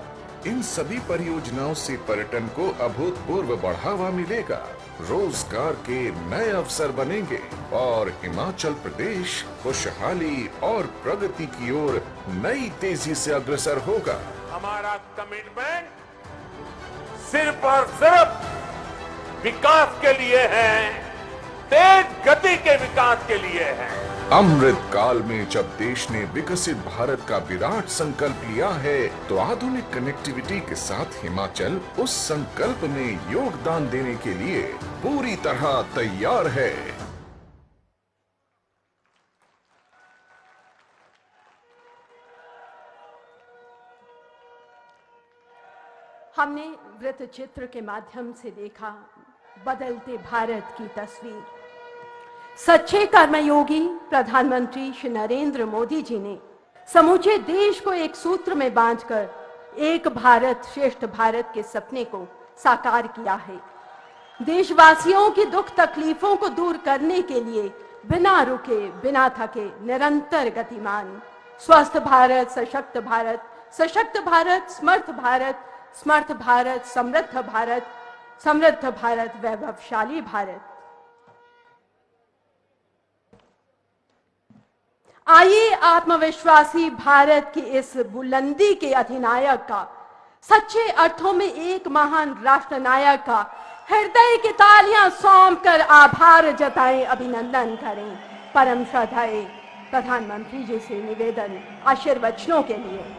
Speaker 9: इन सभी परियोजनाओं से पर्यटन को अभूतपूर्व बढ़ावा मिलेगा, रोजगार के नए अवसर बनेंगे और हिमाचल प्रदेश खुशहाली और प्रगति की ओर नई तेजी से अग्रसर होगा।
Speaker 6: हमारा कमिटमेंट सिर्फ और सिर्फ विकास के लिए है, तेज गति के विकास के लिए है।
Speaker 9: अमृत काल में जब देश ने विकसित भारत का विराट संकल्प लिया है, तो आधुनिक कनेक्टिविटी के साथ हिमाचल उस संकल्प में योगदान देने के लिए पूरी तरह तैयार है।
Speaker 1: हमने वृत्त चित्र के माध्यम से देखा बदलते भारत की तस्वीर। सच्चे कर्मयोगी प्रधानमंत्री श्री नरेंद्र मोदी जी ने समूचे देश को एक सूत्र में बांधकर एक भारत श्रेष्ठ भारत के सपने को साकार किया है। देशवासियों की दुख तकलीफों को दूर करने के लिए बिना रुके बिना थके निरंतर गतिमान स्वस्थ भारत, सशक्त भारत, सशक्त भारत, समर्थ भारत, समर्थ भारत, समृद्ध भारत, समृद्ध भारत, वैभवशाली भारत। आइए आत्मविश्वासी भारत की इस बुलंदी के अधिनायक का, सच्चे अर्थों में एक महान राष्ट्र नायक का हृदय की तालियां सौंप कर आभार जताएं, अभिनंदन करें। परम श्रद्धाए प्रधानमंत्री जी से निवेदन आशीर्वचनों के लिए।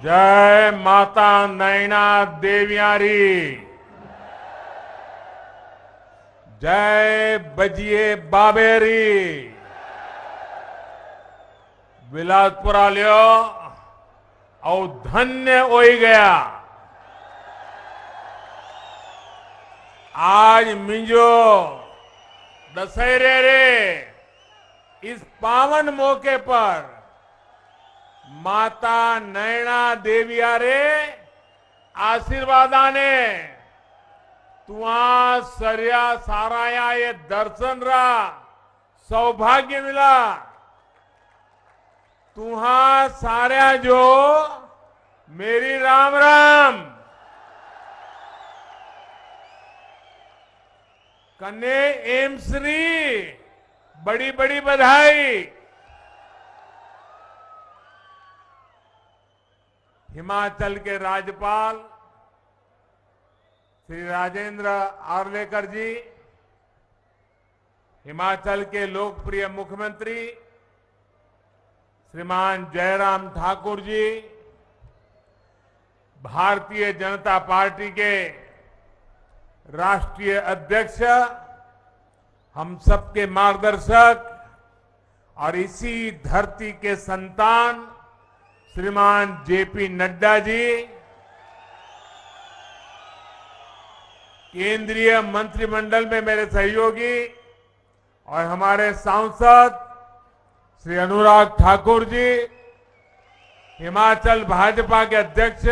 Speaker 6: जय माता नैना देवियारी, जय बजिए बाबेरी। बिलासपुरा लियो और धन्य होई गया। आज मिंजो दशहरे रे इस पावन मौके पर माता नैना देवियारे आशीर्वादाने तुआ सर्या साराया ये दर्शन रहा सौभाग्य मिला। तुहा सारा जो मेरी राम राम कन्ने एमश्री बड़ी बड़ी बधाई। हिमाचल के राज्यपाल श्री राजेंद्र आर्लेकर जी, हिमाचल के लोकप्रिय मुख्यमंत्री श्रीमान जयराम ठाकुर जी, भारतीय जनता पार्टी के राष्ट्रीय अध्यक्ष, हम सबके मार्गदर्शक और इसी धरती के संतान श्रीमान जेपी नड्डा जी, केंद्रीय मंत्रिमंडल में मेरे सहयोगी और हमारे सांसद श्री अनुराग ठाकुर जी, हिमाचल भाजपा के अध्यक्ष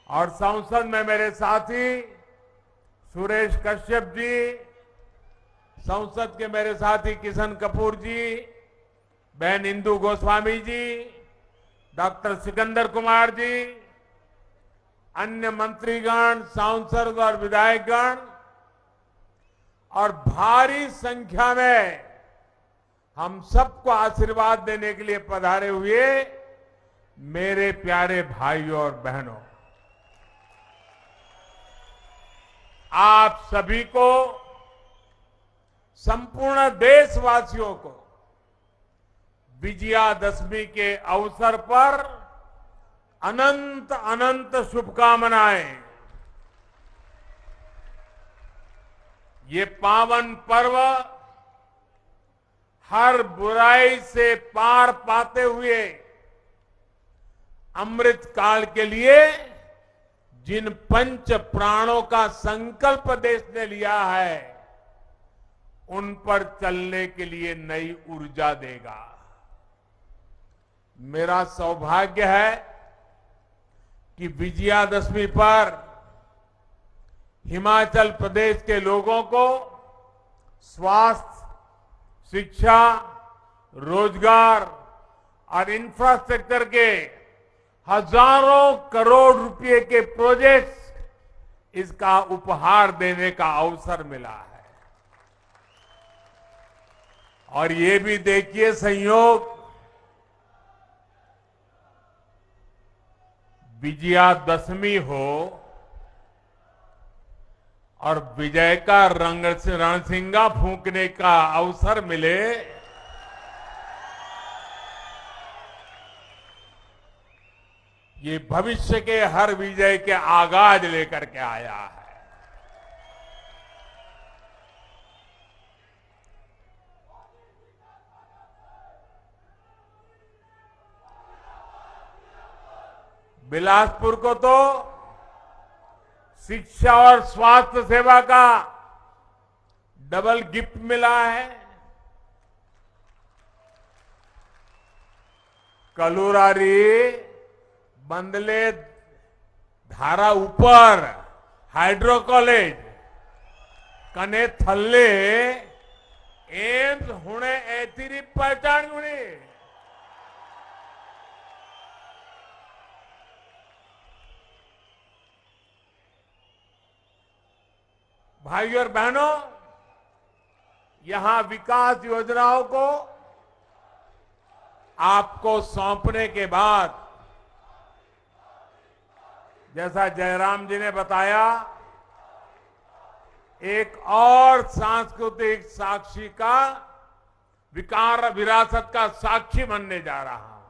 Speaker 6: और संसद में मेरे साथी सुरेश कश्यप जी, संसद के मेरे साथी किशन कपूर जी, बहन इंदु गोस्वामी जी, डॉक्टर सिकंदर कुमार जी, अन्य मंत्रीगण, सांसद और विधायकगण और भारी संख्या में हम सबको आशीर्वाद देने के लिए पधारे हुए मेरे प्यारे भाइयों और बहनों, आप सभी को, संपूर्ण देशवासियों को विजयादशमी के अवसर पर अनंत अनंत शुभकामनाएं। ये पावन पर्व हर बुराई से पार पाते हुए अमृत काल के लिए जिन पंच प्राणों का संकल्प देश ने लिया है उन पर चलने के लिए नई ऊर्जा देगा। मेरा सौभाग्य है कि विजयादशमी पर हिमाचल प्रदेश के लोगों को स्वास्थ्य, शिक्षा, रोजगार और इंफ्रास्ट्रक्चर के हजारों करोड़ रुपए के प्रोजेक्ट्स इसका उपहार देने का अवसर मिला है। और ये भी देखिए संयोग, विजयादशमी हो और विजय का रणसिंगा फूंकने का अवसर मिले, ये भविष्य के हर विजय के आगाज लेकर के आया है। बिलासपुर को तो शिक्षा और स्वास्थ्य सेवा का डबल गिफ्ट मिला है। कलुरारी, बंदले, धारा ऊपर हाइड्रो कॉलेज, कने थल्ले एम्स हुणे ऐतिरी पहचान हुई। भाइयों और बहनों, यहां विकास योजनाओं को आपको सौंपने के बाद, जैसा जयराम जी ने बताया, एक और सांस्कृतिक साक्षी का विकार विरासत का साक्षी बनने जा रहा हूं।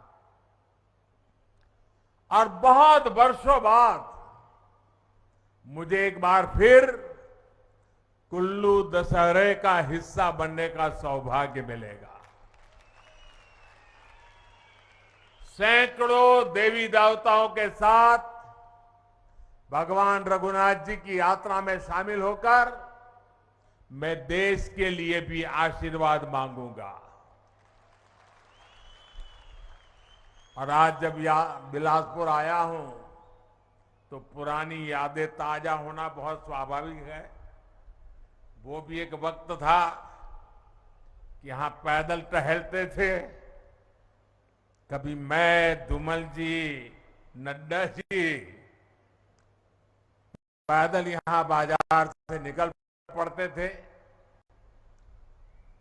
Speaker 6: और बहुत वर्षों बाद मुझे एक बार फिर कुल्लू दशहरे का हिस्सा बनने का सौभाग्य मिलेगा। सैकड़ों देवी देवताओं के साथ भगवान रघुनाथ जी की यात्रा में शामिल होकर मैं देश के लिए भी आशीर्वाद मांगूंगा। और आज जब बिलासपुर आया हूं तो पुरानी यादें ताजा होना बहुत स्वाभाविक है। वो भी एक वक्त था कि यहां पैदल टहलते थे। कभी मैं, धूमल जी, नड्डा जी पैदल यहां बाजार से निकल पड़ते थे।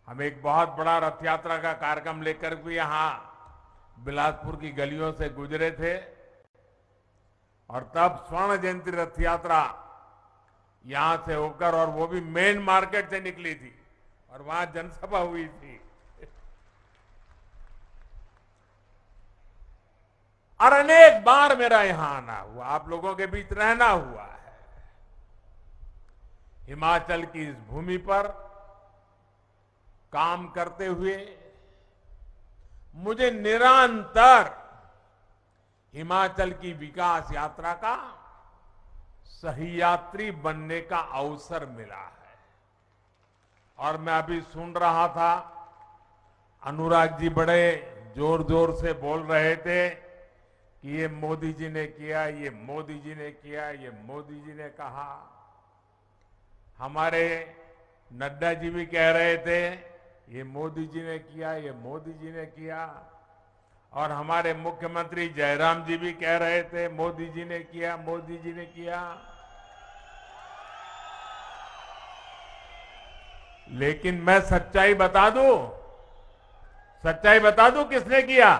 Speaker 6: हम एक बहुत बड़ा रथ यात्रा का कार्यक्रम लेकर भी यहां बिलासपुर की गलियों से गुजरे थे और तब स्वर्ण जयंती रथ यात्रा यहां से होकर, और वो भी मेन मार्केट से निकली थी और वहां जनसभा हुई थी। और अनेक बार मेरा यहां आना हुआ, आप लोगों के बीच रहना हुआ है। हिमाचल की इस भूमि पर काम करते हुए मुझे निरंतर हिमाचल की विकास यात्रा का सही यात्री बनने का अवसर मिला है। और मैं अभी सुन रहा था, अनुराग जी बड़े जोर जोर से बोल रहे थे कि ये मोदी जी ने किया, ये मोदी जी ने किया, ये मोदी जी ने कहा। हमारे नड्डा जी भी कह रहे थे ये मोदी जी ने किया, ये मोदी जी ने किया। और हमारे मुख्यमंत्री जयराम जी भी कह रहे थे मोदी जी ने किया, मोदी जी ने किया। लेकिन मैं सच्चाई बता दूं, सच्चाई बता दूं किसने किया,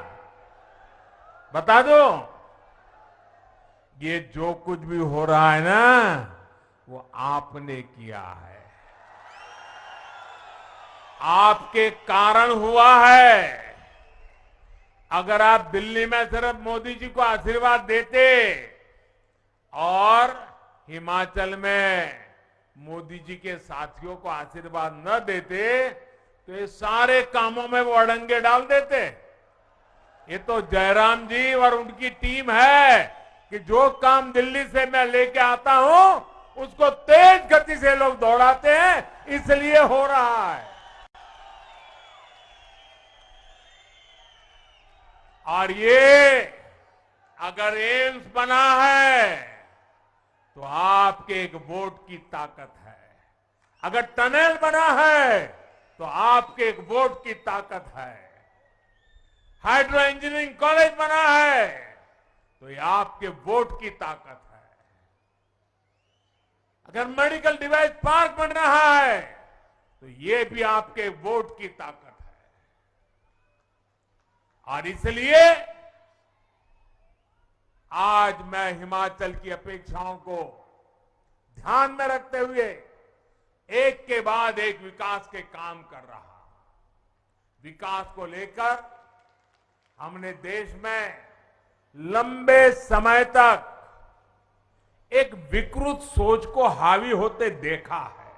Speaker 6: बता दो। ये जो कुछ भी हो रहा है ना, वो आपने किया है, आपके कारण हुआ है। अगर आप दिल्ली में सिर्फ मोदी जी को आशीर्वाद देते और हिमाचल में मोदी जी के साथियों को आशीर्वाद न देते तो ये सारे कामों में वो अड़ंगे डाल देते। ये तो जयराम जी और उनकी टीम है कि जो काम दिल्ली से मैं लेके आता हूं उसको तेज गति से लोग दौड़ाते हैं, इसलिए हो रहा है। और ये अगर एम्स बना है तो आपके एक वोट की ताकत है, अगर टनल बना है तो आपके एक वोट की ताकत है, हाइड्रो इंजीनियरिंग कॉलेज बना है तो ये आपके वोट की ताकत है, अगर मेडिकल डिवाइस पार्क बन रहा है तो ये भी आपके वोट की ताकत है। और इसलिए आज मैं हिमाचल की अपेक्षाओं को ध्यान में रखते हुए एक के बाद एक विकास के काम कर रहा हूं। विकास को लेकर हमने देश में लंबे समय तक एक विकृत सोच को हावी होते देखा है।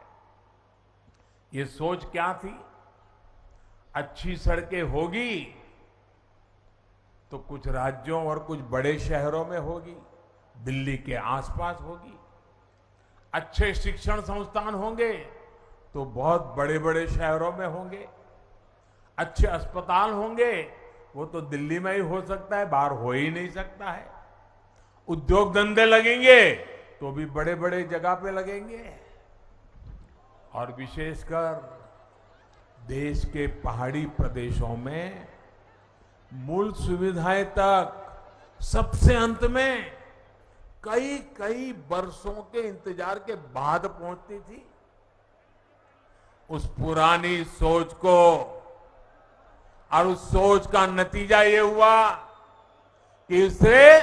Speaker 6: ये सोच क्या थी? अच्छी सड़कें होगी तो कुछ राज्यों और कुछ बड़े शहरों में होगी, दिल्ली के आसपास होगी। अच्छे शिक्षण संस्थान होंगे तो बहुत बड़े बड़े शहरों में होंगे। अच्छे अस्पताल होंगे वो तो दिल्ली में ही हो सकता है, बाहर हो ही नहीं सकता है। उद्योग धंधे लगेंगे तो भी बड़े बड़े जगह पे लगेंगे। और विशेषकर देश के पहाड़ी प्रदेशों में मूल सुविधाएं तक सबसे अंत में कई कई वर्षों के इंतजार के बाद पहुंचती थी। उस पुरानी सोच को और उस सोच का नतीजा ये हुआ कि इससे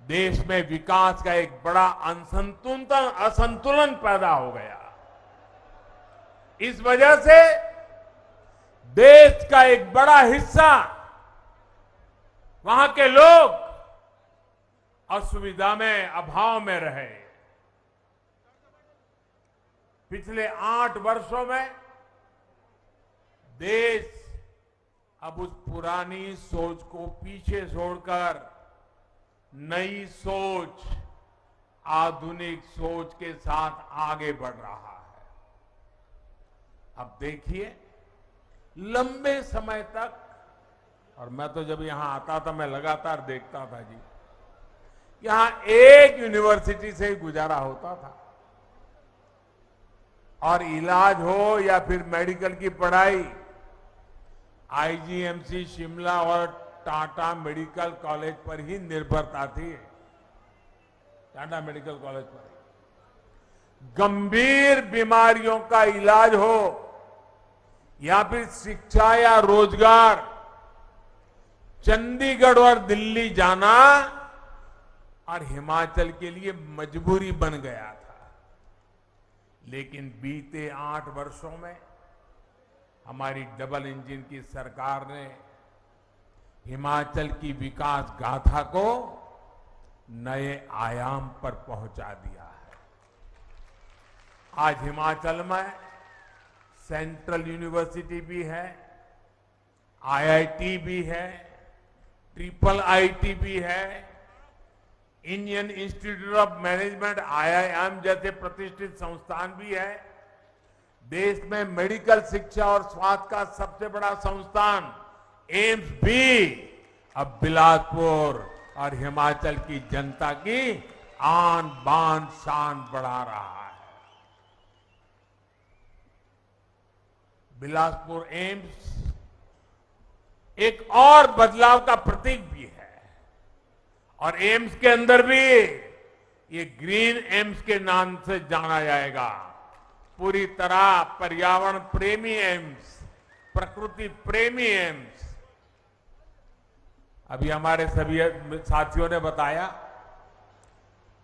Speaker 6: देश में विकास का एक बड़ा असंतुलन पैदा हो गया। इस वजह से देश का एक बड़ा हिस्सा, वहां के लोग असुविधा में, अभाव में रहे। पिछले 8 वर्षों में देश अब उस पुरानी सोच को पीछे छोड़कर नई सोच, आधुनिक सोच के साथ आगे बढ़ रहा है। अब देखिए, लंबे समय तक, और मैं तो जब यहां आता था मैं लगातार देखता था जी, यहां एक यूनिवर्सिटी से ही गुजारा होता था और इलाज हो या फिर मेडिकल की पढ़ाई आईजीएमसी शिमला और टाटा मेडिकल कॉलेज पर ही निर्भरता थी। टाटा मेडिकल कॉलेज पर गंभीर बीमारियों का इलाज हो या फिर शिक्षा या रोजगार, चंडीगढ़ और दिल्ली जाना और हिमाचल के लिए मजबूरी बन गया था। लेकिन बीते 8 वर्षों में हमारी डबल इंजन की सरकार ने हिमाचल की विकास गाथा को नए आयाम पर पहुंचा दिया है। आज हिमाचल में सेंट्रल यूनिवर्सिटी भी है, आईआईटी भी है, ट्रिपल आईटी भी है, Indian institute of management IIM जैसे प्रतिष्ठित संस्थान भी है। देश में मेडिकल शिक्षा और स्वास्थ्य का सबसे बड़ा संस्थान एम्स भी अब बिलासपुर और हिमाचल की जनता की आन बान शान बढ़ा रहा है। बिलासपुर एम्स एक और बदलाव का प्रतीक भी है और एम्स के अंदर भी ये ग्रीन एम्स के नाम से जाना जाएगा। पूरी तरह पर्यावरण प्रेमी एम्स, प्रकृति प्रेमी एम्स। अभी हमारे सभी साथियों ने बताया,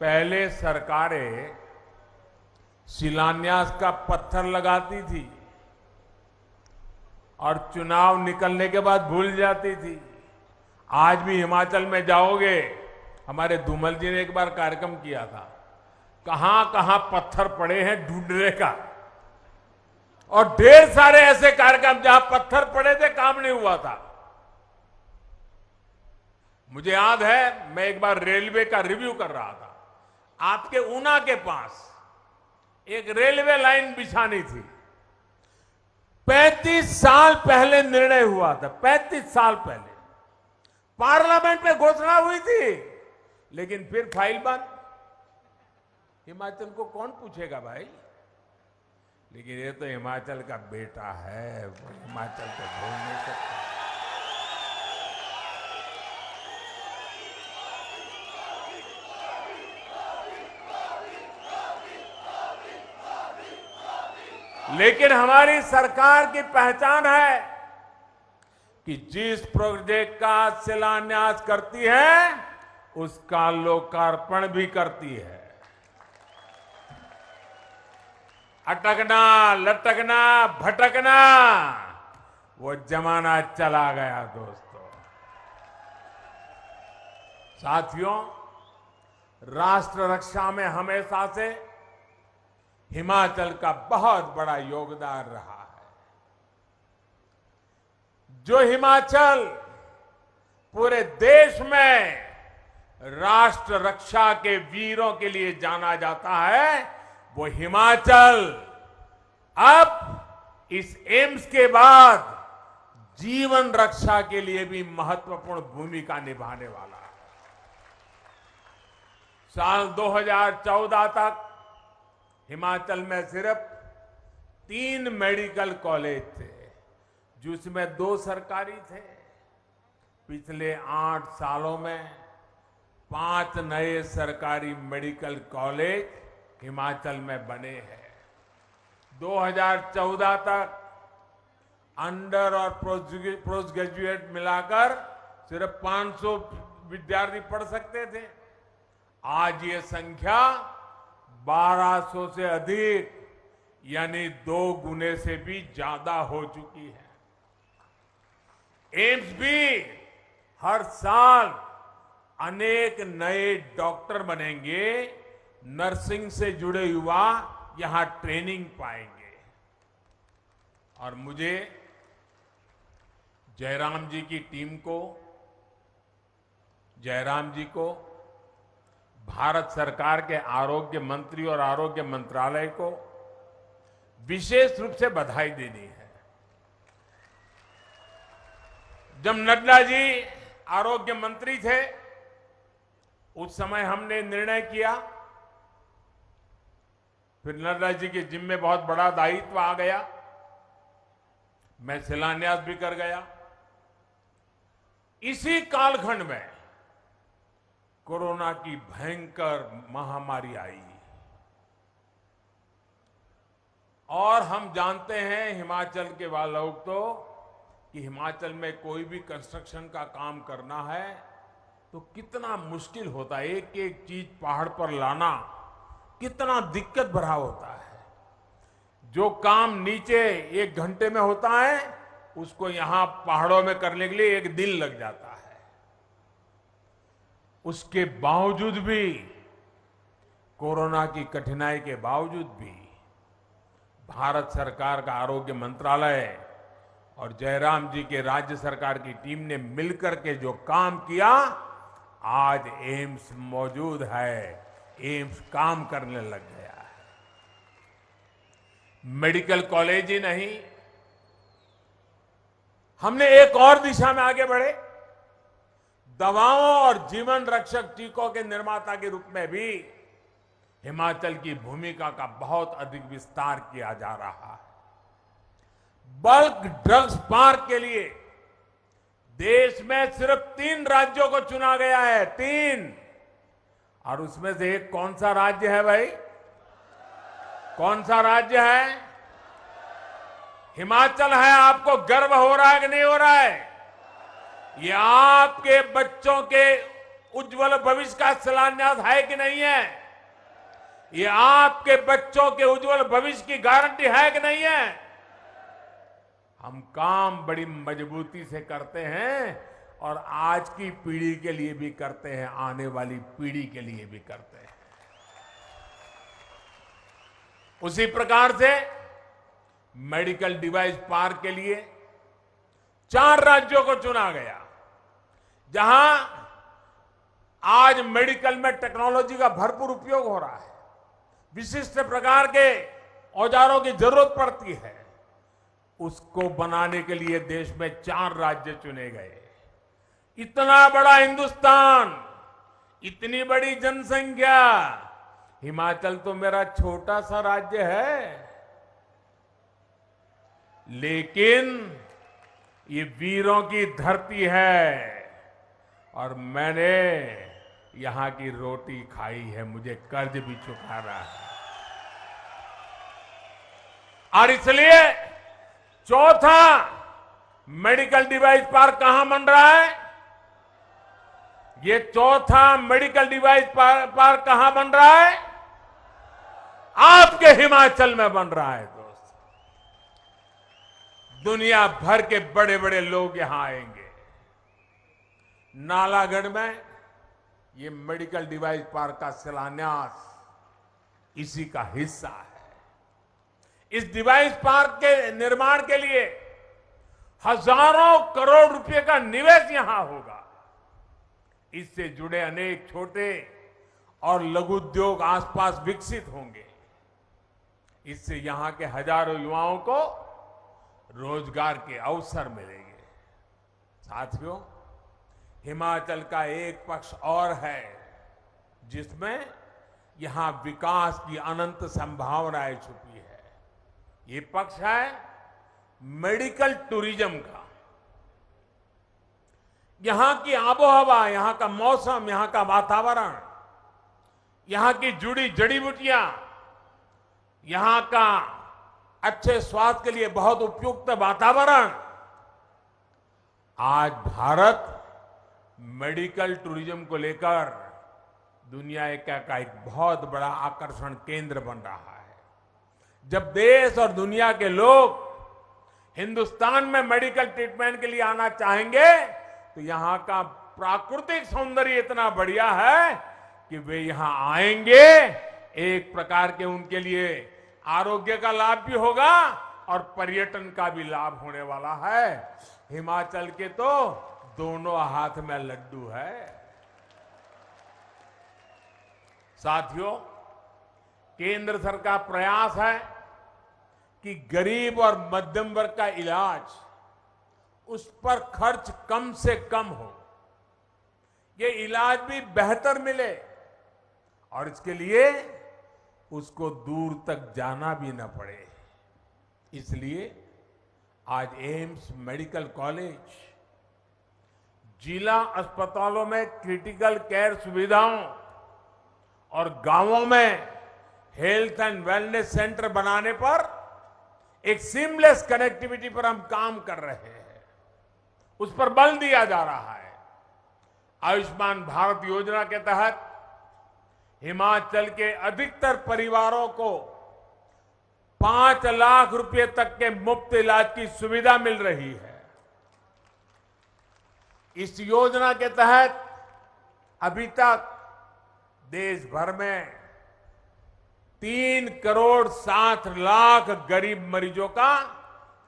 Speaker 6: पहले सरकारें शिलान्यास का पत्थर लगाती थी और चुनाव निकलने के बाद भूल जाती थी। आज भी हिमाचल में जाओगे, हमारे धूमल जी ने एक बार कार्यक्रम किया था, कहां कहां पत्थर पड़े हैं ढूंढने का, और ढेर सारे ऐसे कार्यक्रम जहां पत्थर पड़े थे, काम नहीं हुआ था। मुझे याद है, मैं एक बार रेलवे का रिव्यू कर रहा था, आपके ऊना के पास एक रेलवे लाइन बिछानी थी। 35 साल पहले निर्णय हुआ था, 35 साल पहले पार्लियामेंट में घोषणा हुई थी, लेकिन फिर फाइल बंद। हिमाचल को कौन पूछेगा भाई? लेकिन ये तो हिमाचल का बेटा है, वो हिमाचल को भूल नहीं सकता। लेकिन हमारी सरकार की पहचान है कि जिस प्रोजेक्ट का शिलान्यास करती है उसका लोकार्पण भी करती है। अटकना, लटकना, भटकना वो जमाना चला गया दोस्तों। साथियों, राष्ट्र रक्षा में हमेशा से हिमाचल का बहुत बड़ा योगदान रहा है। जो हिमाचल पूरे देश में राष्ट्र रक्षा के वीरों के लिए जाना जाता है, वो हिमाचल अब इस एम्स के बाद जीवन रक्षा के लिए भी महत्वपूर्ण भूमिका निभाने वाला है। साल 2014 तक हिमाचल में सिर्फ 3 मेडिकल कॉलेज थे, जिसमें 2 सरकारी थे। पिछले 8 सालों में 5 नए सरकारी मेडिकल कॉलेज हिमाचल में बने हैं। 2014 तक अंडर और पोस्ट ग्रेजुएट मिलाकर सिर्फ 500 विद्यार्थी पढ़ सकते थे। आज ये संख्या 1200 से अधिक, यानी 2 गुने से भी ज्यादा हो चुकी है। एम्स भी हर साल अनेक नए डॉक्टर बनेंगे, नर्सिंग से जुड़े युवा यहां ट्रेनिंग पाएंगे। और मुझे जयराम जी की टीम को, जयराम जी को, भारत सरकार के आरोग्य मंत्री और आरोग्य मंत्रालय को विशेष रूप से बधाई देनी है। जब नड्डा जी आरोग्य मंत्री थे, उस समय हमने निर्णय किया, फिर नड्डा जी के जिम्मे बहुत बड़ा दायित्व आ गया, मैं शिलान्यास भी कर गया। इसी कालखंड में कोरोना की भयंकर महामारी आई और हम जानते हैं हिमाचल के वाले लोग तो कि हिमाचल में कोई भी कंस्ट्रक्शन का काम करना है तो कितना मुश्किल होता है। एक एक चीज पहाड़ पर लाना कितना दिक्कत भरा होता है। जो काम नीचे 1 घंटे में होता है उसको यहां पहाड़ों में करने के लिए 1 दिन लग जाता है। उसके बावजूद भी, कोरोना की कठिनाई के बावजूद भी भारत सरकार का आरोग्य मंत्रालय और जयराम जी के राज्य सरकार की टीम ने मिलकर के जो काम किया, आज एम्स मौजूद है, एम्स काम करने लग गया है। मेडिकल कॉलेज ही नहीं, हमने एक और दिशा में आगे बढ़े। दवाओं और जीवन रक्षक टीकों के निर्माता के रूप में भी हिमाचल की भूमिका का बहुत अधिक विस्तार किया जा रहा है। बल्क ड्रग्स पार्क के लिए देश में सिर्फ 3 राज्यों को चुना गया है, 3, और उसमें से एक कौन सा राज्य है भाई? कौन सा राज्य है? हिमाचल है। आपको गर्व हो रहा है कि नहीं हो रहा है? ये आपके बच्चों के उज्जवल भविष्य का शिलान्यास है कि नहीं है? ये आपके बच्चों के उज्जवल भविष्य की गारंटी है कि नहीं है? हम काम बड़ी मजबूती से करते हैं और आज की पीढ़ी के लिए भी करते हैं, आने वाली पीढ़ी के लिए भी करते हैं। उसी प्रकार से मेडिकल डिवाइस पार्क के लिए 4 राज्यों को चुना गया, जहां आज मेडिकल में टेक्नोलॉजी का भरपूर उपयोग हो रहा है। विशिष्ट प्रकार के औजारों की जरूरत पड़ती है, उसको बनाने के लिए देश में 4 राज्य चुने गए। इतना बड़ा हिंदुस्तान, इतनी बड़ी जनसंख्या, हिमाचल तो मेरा छोटा सा राज्य है, लेकिन ये वीरों की धरती है और मैंने यहां की रोटी खाई है, मुझे कर्ज भी चुकाना है। और इसलिए चौथा मेडिकल डिवाइस पार्क कहां बन रहा है? ये चौथा मेडिकल डिवाइस पार्क कहां बन रहा है? आपके हिमाचल में बन रहा है दोस्त। दुनिया भर के बड़े बड़े लोग यहां आएंगे। नालागढ़ में ये मेडिकल डिवाइस पार्क का शिलान्यास इसी का हिस्सा है। इस डिवाइस पार्क के निर्माण के लिए हजारों करोड़ रुपए का निवेश यहां होगा। इससे जुड़े अनेक छोटे और लघु उद्योग आसपास विकसित होंगे। इससे यहां के हजारों युवाओं को रोजगार के अवसर मिलेंगे। साथियों, हिमाचल का एक पक्ष और है जिसमें यहां विकास की अनंत संभावनाएं छुपी है। ये पक्ष है मेडिकल टूरिज्म का। यहां की आबोहवा, यहां का मौसम, यहां का वातावरण, यहां की जुड़ी जड़ी बूटियां, यहां का अच्छे स्वास्थ्य के लिए बहुत उपयुक्त वातावरण, आज भारत मेडिकल टूरिज्म को लेकर दुनिया का एक बहुत बड़ा आकर्षण केंद्र बन रहा है। जब देश और दुनिया के लोग हिंदुस्तान में मेडिकल ट्रीटमेंट के लिए आना चाहेंगे तो यहां का प्राकृतिक सौंदर्य इतना बढ़िया है कि वे यहां आएंगे। एक प्रकार के उनके लिए आरोग्य का लाभ भी होगा और पर्यटन का भी लाभ होने वाला है। हिमाचल के तो दोनों हाथ में लड्डू है। साथियों, केंद्र सरकार प्रयास है कि गरीब और मध्यम वर्ग का इलाज, उस पर खर्च कम से कम हो। ये इलाज भी बेहतर मिले और इसके लिए उसको दूर तक जाना भी न पड़े। इसलिए आज एम्स मेडिकल कॉलेज जिला अस्पतालों में क्रिटिकल केयर सुविधाओं और गांवों में हेल्थ एंड वेलनेस सेंटर बनाने पर एक सीमलेस कनेक्टिविटी पर हम काम कर रहे हैं, उस पर बल दिया जा रहा है। आयुष्मान भारत योजना के तहत हिमाचल के अधिकतर परिवारों को 5 लाख रुपए तक के मुफ्त इलाज की सुविधा मिल रही है। इस योजना के तहत अभी तक देश भर में 3 करोड़ 7 लाख गरीब मरीजों का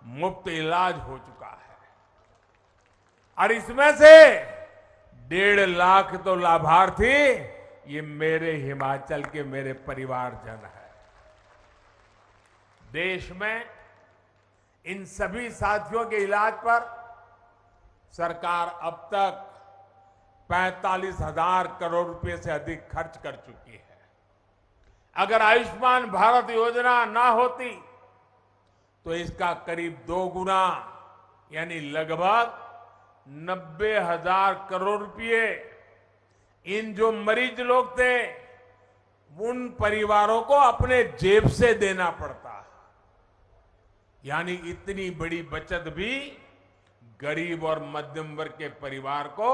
Speaker 6: मुफ्त इलाज हो चुका है और इसमें से 1.5 लाख तो लाभार्थी ये मेरे हिमाचल के मेरे परिवारजन है। देश में इन सभी साथियों के इलाज पर सरकार अब तक 45,000 करोड़ रुपए से अधिक खर्च कर चुकी है। अगर आयुष्मान भारत योजना ना होती तो इसका करीब 2 गुना यानी लगभग 90,000 करोड़ रुपए इन जो मरीज लोग थे उन परिवारों को अपने जेब से देना पड़ता। यानी इतनी बड़ी बचत भी गरीब और मध्यम वर्ग के परिवार को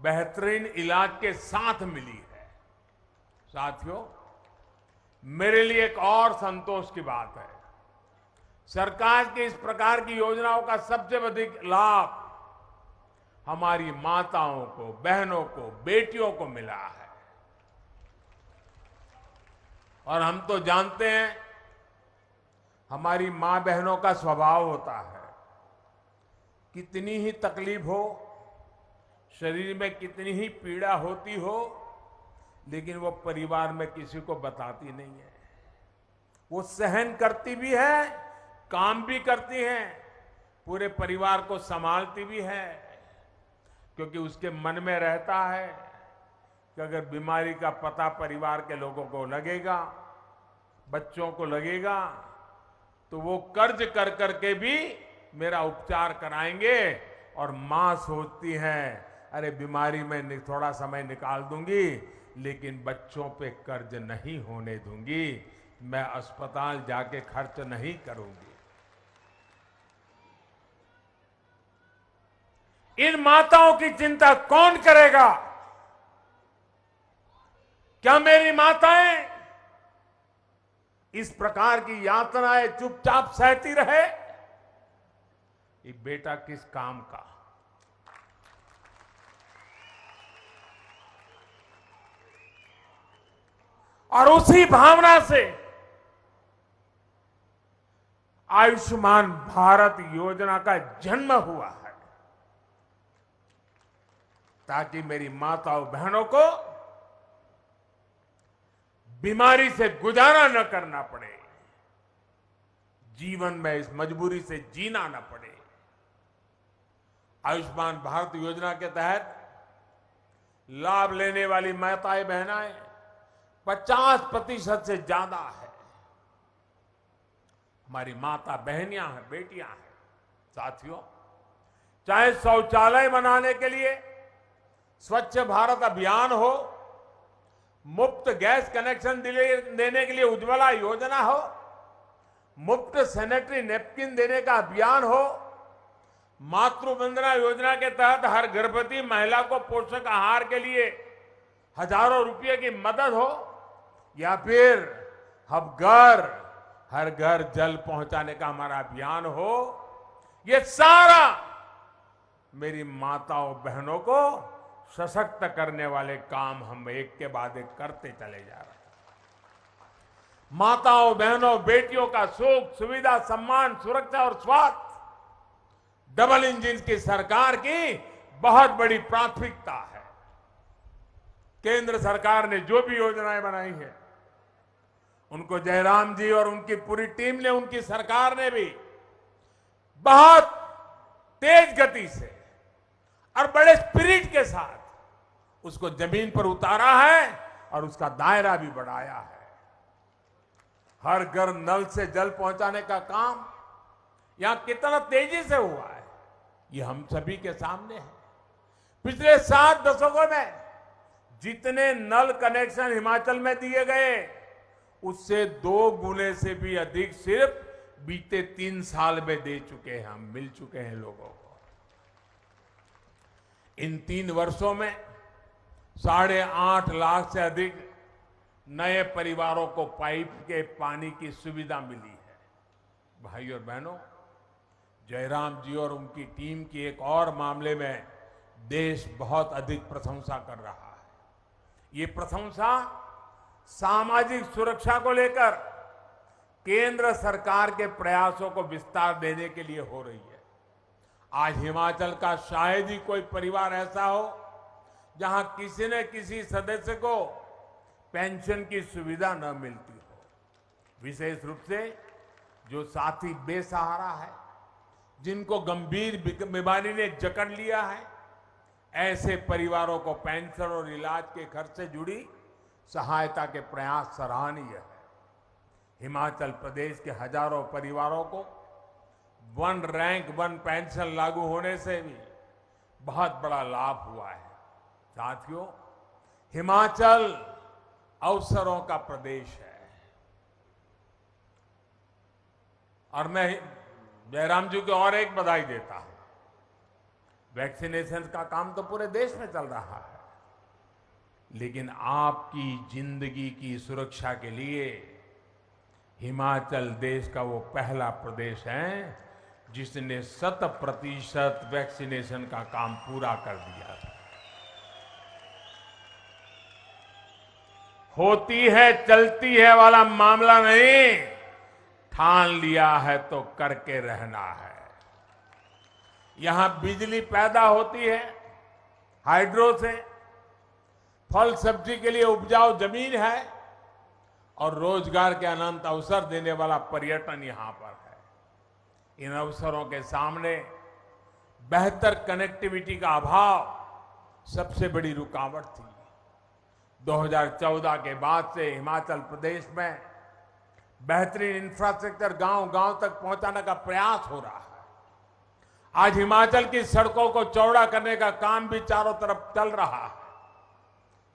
Speaker 6: बेहतरीन इलाज के साथ मिली है। साथियों, मेरे लिए एक और संतोष की बात है, सरकार की इस प्रकार की योजनाओं का सबसे अधिक लाभ हमारी माताओं को, बहनों को, बेटियों को मिला है। और हम तो जानते हैं हमारी मां बहनों का स्वभाव होता है, कितनी ही तकलीफ हो, शरीर में कितनी ही पीड़ा होती हो, लेकिन वो परिवार में किसी को बताती नहीं है। वो सहन करती भी है, काम भी करती हैं, पूरे परिवार को संभालती भी है, क्योंकि उसके मन में रहता है कि अगर बीमारी का पता परिवार के लोगों को लगेगा, बच्चों को लगेगा, तो वो कर्ज कर करके भी मेरा उपचार कराएंगे। और मां सोचती है अरे बीमारी में थोड़ा समय निकाल दूंगी, लेकिन बच्चों पे कर्ज नहीं होने दूंगी, मैं अस्पताल जाके खर्च नहीं करूंगी। इन माताओं की चिंता कौन करेगा? क्या मेरी माताएं इस प्रकार की यातनाएं चुपचाप सहती रहे? ये बेटा किस काम का? और उसी भावना से आयुष्मान भारत योजना का जन्म हुआ है, ताकि मेरी माताओं बहनों को बीमारी से गुजारा न करना पड़े, जीवन में इस मजबूरी से जीना न पड़े। आयुष्मान भारत योजना के तहत लाभ लेने वाली माताएं बहनाएं 50% से ज्यादा है। हमारी माता बहनियां हैं, बेटियां हैं। साथियों, चाहे शौचालय बनाने के लिए स्वच्छ भारत अभियान हो, मुफ्त गैस कनेक्शन देने के लिए उज्ज्वला योजना हो, मुफ्त सैनिटरी नैपकिन देने का अभियान हो, मातृ वंदना योजना के तहत हर गर्भवती महिला को पोषक आहार के लिए हजारों रुपए की मदद हो, या फिर हर घर जल पहुंचाने का हमारा अभियान हो, ये सारा मेरी माताओं बहनों को सशक्त करने वाले काम हम एक के बाद एक करते चले जा रहे हैं। माताओं बहनों बेटियों का सुख, सुविधा, सम्मान, सुरक्षा और स्वास्थ्य डबल इंजन की सरकार की बहुत बड़ी प्राथमिकता है। केंद्र सरकार ने जो भी योजनाएं बनाई है, उनको जयराम जी और उनकी पूरी टीम ने, उनकी सरकार ने भी बहुत तेज गति से और बड़े स्पिरिट के साथ उसको जमीन पर उतारा है और उसका दायरा भी बढ़ाया है। हर घर नल से जल पहुंचाने का काम यहां कितना तेजी से हुआ है, ये हम सभी के सामने है। पिछले 7 दशकों में जितने नल कनेक्शन हिमाचल में दिए गए, उससे 2 गुने से भी अधिक सिर्फ बीते 3 साल में दे चुके हैं, हम मिल चुके हैं लोगों को। इन 3 वर्षों में 8.5 लाख से अधिक नए परिवारों को पाइप के पानी की सुविधा मिली है। भाई और बहनों, जयराम जी और उनकी टीम की एक और मामले में देश बहुत अधिक प्रशंसा कर रहा है। ये प्रशंसा सामाजिक सुरक्षा को लेकर केंद्र सरकार के प्रयासों को विस्तार देने के लिए हो रही है। आज हिमाचल का शायद ही कोई परिवार ऐसा हो जहां किसी न किसी सदस्य को पेंशन की सुविधा न मिलती हो। विशेष रूप से जो साथी बेसहारा है, जिनको गंभीर बीमारी ने जकड़ लिया है, ऐसे परिवारों को पेंशन और इलाज के खर्च से जुड़ी सहायता के प्रयास सराहनीय है। हिमाचल प्रदेश के हजारों परिवारों को 1 रैंक 1 पेंशन लागू होने से भी बहुत बड़ा लाभ हुआ है। साथियों, हिमाचल अवसरों का प्रदेश है और मैं जयराम जी को और एक बधाई देता हूं। वैक्सीनेशन का काम तो पूरे देश में चल रहा है, लेकिन आपकी जिंदगी की सुरक्षा के लिए हिमाचल देश का वो पहला प्रदेश है जिसने 100% वैक्सीनेशन का काम पूरा कर दिया था। होती है चलती है वाला मामला नहीं, ठान लिया है तो करके रहना है। यहां बिजली पैदा होती है हाइड्रो से, फल सब्जी के लिए उपजाऊ जमीन है और रोजगार के अनंत अवसर देने वाला पर्यटन यहां पर है। इन अवसरों के सामने बेहतर कनेक्टिविटी का अभाव सबसे बड़ी रुकावट थी। 2014 के बाद से हिमाचल प्रदेश में बेहतरीन इंफ्रास्ट्रक्चर गांव-गांव तक पहुंचाने का प्रयास हो रहा है। आज हिमाचल की सड़कों को चौड़ा करने का काम भी चारों तरफ चल रहा है।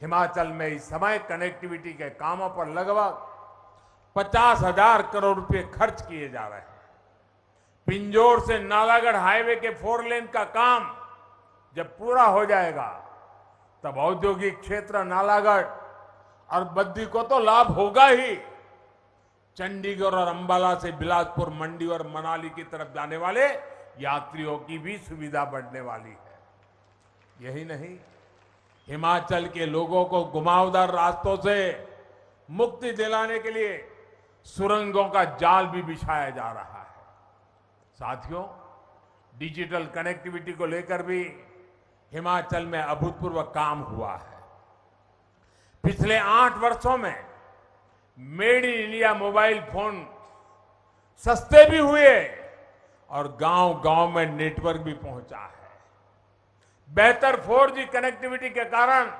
Speaker 6: हिमाचल में इस समय कनेक्टिविटी के कामों पर लगभग 50,000 करोड़ रुपए खर्च किए जा रहे हैं। पिंजौर से नालागढ़ हाईवे के 4 लेन का काम जब पूरा हो जाएगा, तब औद्योगिक क्षेत्र नालागढ़ और बद्दी को तो लाभ होगा ही, चंडीगढ़ और अंबाला से बिलासपुर, मंडी और मनाली की तरफ जाने वाले यात्रियों की भी सुविधा बढ़ने वाली है। यही नहीं, हिमाचल के लोगों को घुमावदार रास्तों से मुक्ति दिलाने के लिए सुरंगों का जाल भी बिछाया जा रहा है। साथियों, डिजिटल कनेक्टिविटी को लेकर भी हिमाचल में अभूतपूर्व काम हुआ है। पिछले 8 वर्षों में made in India mobile phone सस्ते भी हुए और गांव-गांव में नेटवर्क भी पहुंचा है। बेहतर 4G कनेक्टिविटी के कारण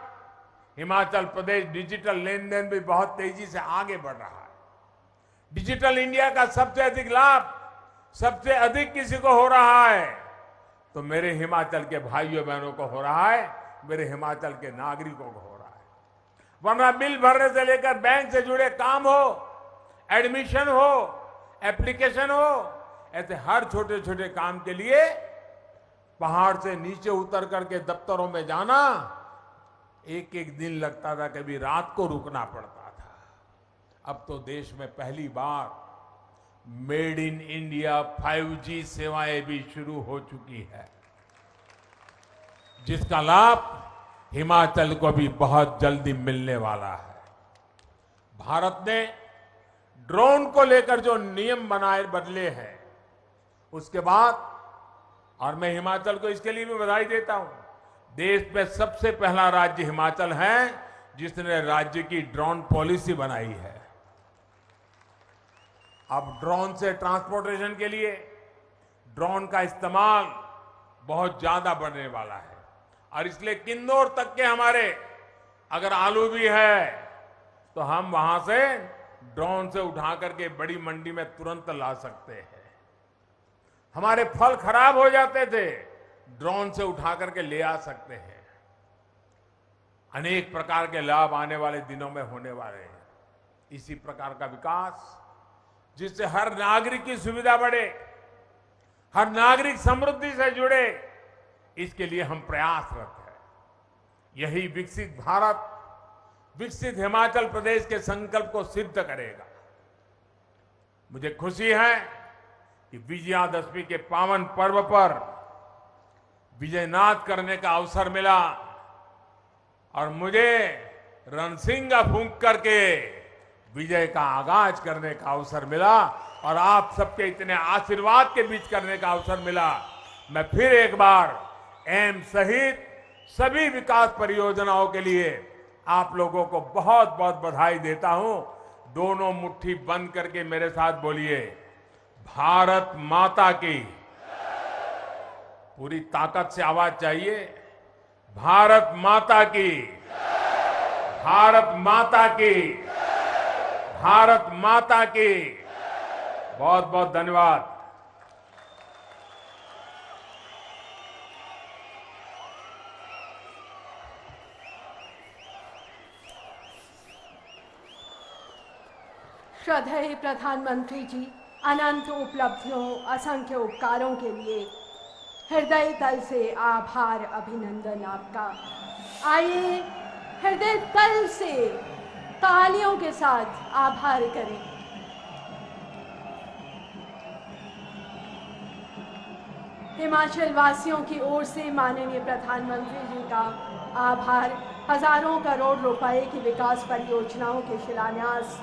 Speaker 6: हिमाचल प्रदेश डिजिटल लेन देन भी बहुत तेजी से आगे बढ़ रहा है। डिजिटल इंडिया का सबसे अधिक लाभ सबसे अधिक किसी को हो रहा है तो मेरे हिमाचल के भाइयों बहनों को हो रहा है, मेरे हिमाचल के नागरिकों को हो रहा है। वरना बिल भरने से लेकर बैंक से जुड़े काम हो, एडमिशन हो, एप्लीकेशन हो, ऐसे हर छोटे छोटे काम के लिए पहाड़ से नीचे उतर करके दफ्तरों में जाना एक एक दिन लगता था, कभी रात को रुकना पड़ता था। अब तो देश में पहली बार मेड इन इंडिया 5G सेवाएं भी शुरू हो चुकी है, जिसका लाभ हिमाचल को भी बहुत जल्दी मिलने वाला है। भारत ने ड्रोन को लेकर जो नियम बनाए बदले हैं, उसके बाद, और मैं हिमाचल को इसके लिए भी बधाई देता हूं, देश में सबसे पहला राज्य हिमाचल है जिसने राज्य की ड्रोन पॉलिसी बनाई है। अब ड्रोन से ट्रांसपोर्टेशन के लिए ड्रोन का इस्तेमाल बहुत ज्यादा बढ़ने वाला है और इसलिए किन्नौर तक के हमारे अगर आलू भी है तो हम वहां से ड्रोन से उठा करके बड़ी मंडी में तुरंत ला सकते हैं। हमारे फल खराब हो जाते थे, ड्रोन से उठा करके ले आ सकते हैं। अनेक प्रकार के लाभ आने वाले दिनों में होने वाले हैं। इसी प्रकार का विकास जिससे हर नागरिक की सुविधा बढ़े, हर नागरिक समृद्धि से जुड़े, इसके लिए हम प्रयासरत हैं। यही विकसित भारत, विकसित हिमाचल प्रदेश के संकल्प को सिद्ध करेगा। मुझे खुशी है कि विजयादशमी के पावन पर्व पर विजयनाद करने का अवसर मिला और मुझे रणसिंगा फूंक करके विजय का आगाज करने का अवसर मिला और आप सबके इतने आशीर्वाद के बीच करने का अवसर मिला। मैं फिर एक बार एम्स सहित सभी विकास परियोजनाओं के लिए आप लोगों को बहुत बहुत बधाई देता हूं। दोनों मुट्ठी बंद करके मेरे साथ बोलिए, भारत माता की। पूरी ताकत से आवाज चाहिए, भारत माता की, भारत माता की, भारत माता की। बहुत बहुत धन्यवाद।
Speaker 1: श्रद्धेय प्रधानमंत्री जी, अनंत उपलब्धियों, असंख्य उपकारों के लिए हृदय तल से आभार, अभिनंदन आपका। आइए हृदय तल से तालियों के साथ आभार करें। हिमाचल वासियों की ओर से माननीय प्रधानमंत्री जी का आभार। हजारों करोड़ रुपए की विकास परियोजनाओं के शिलान्यास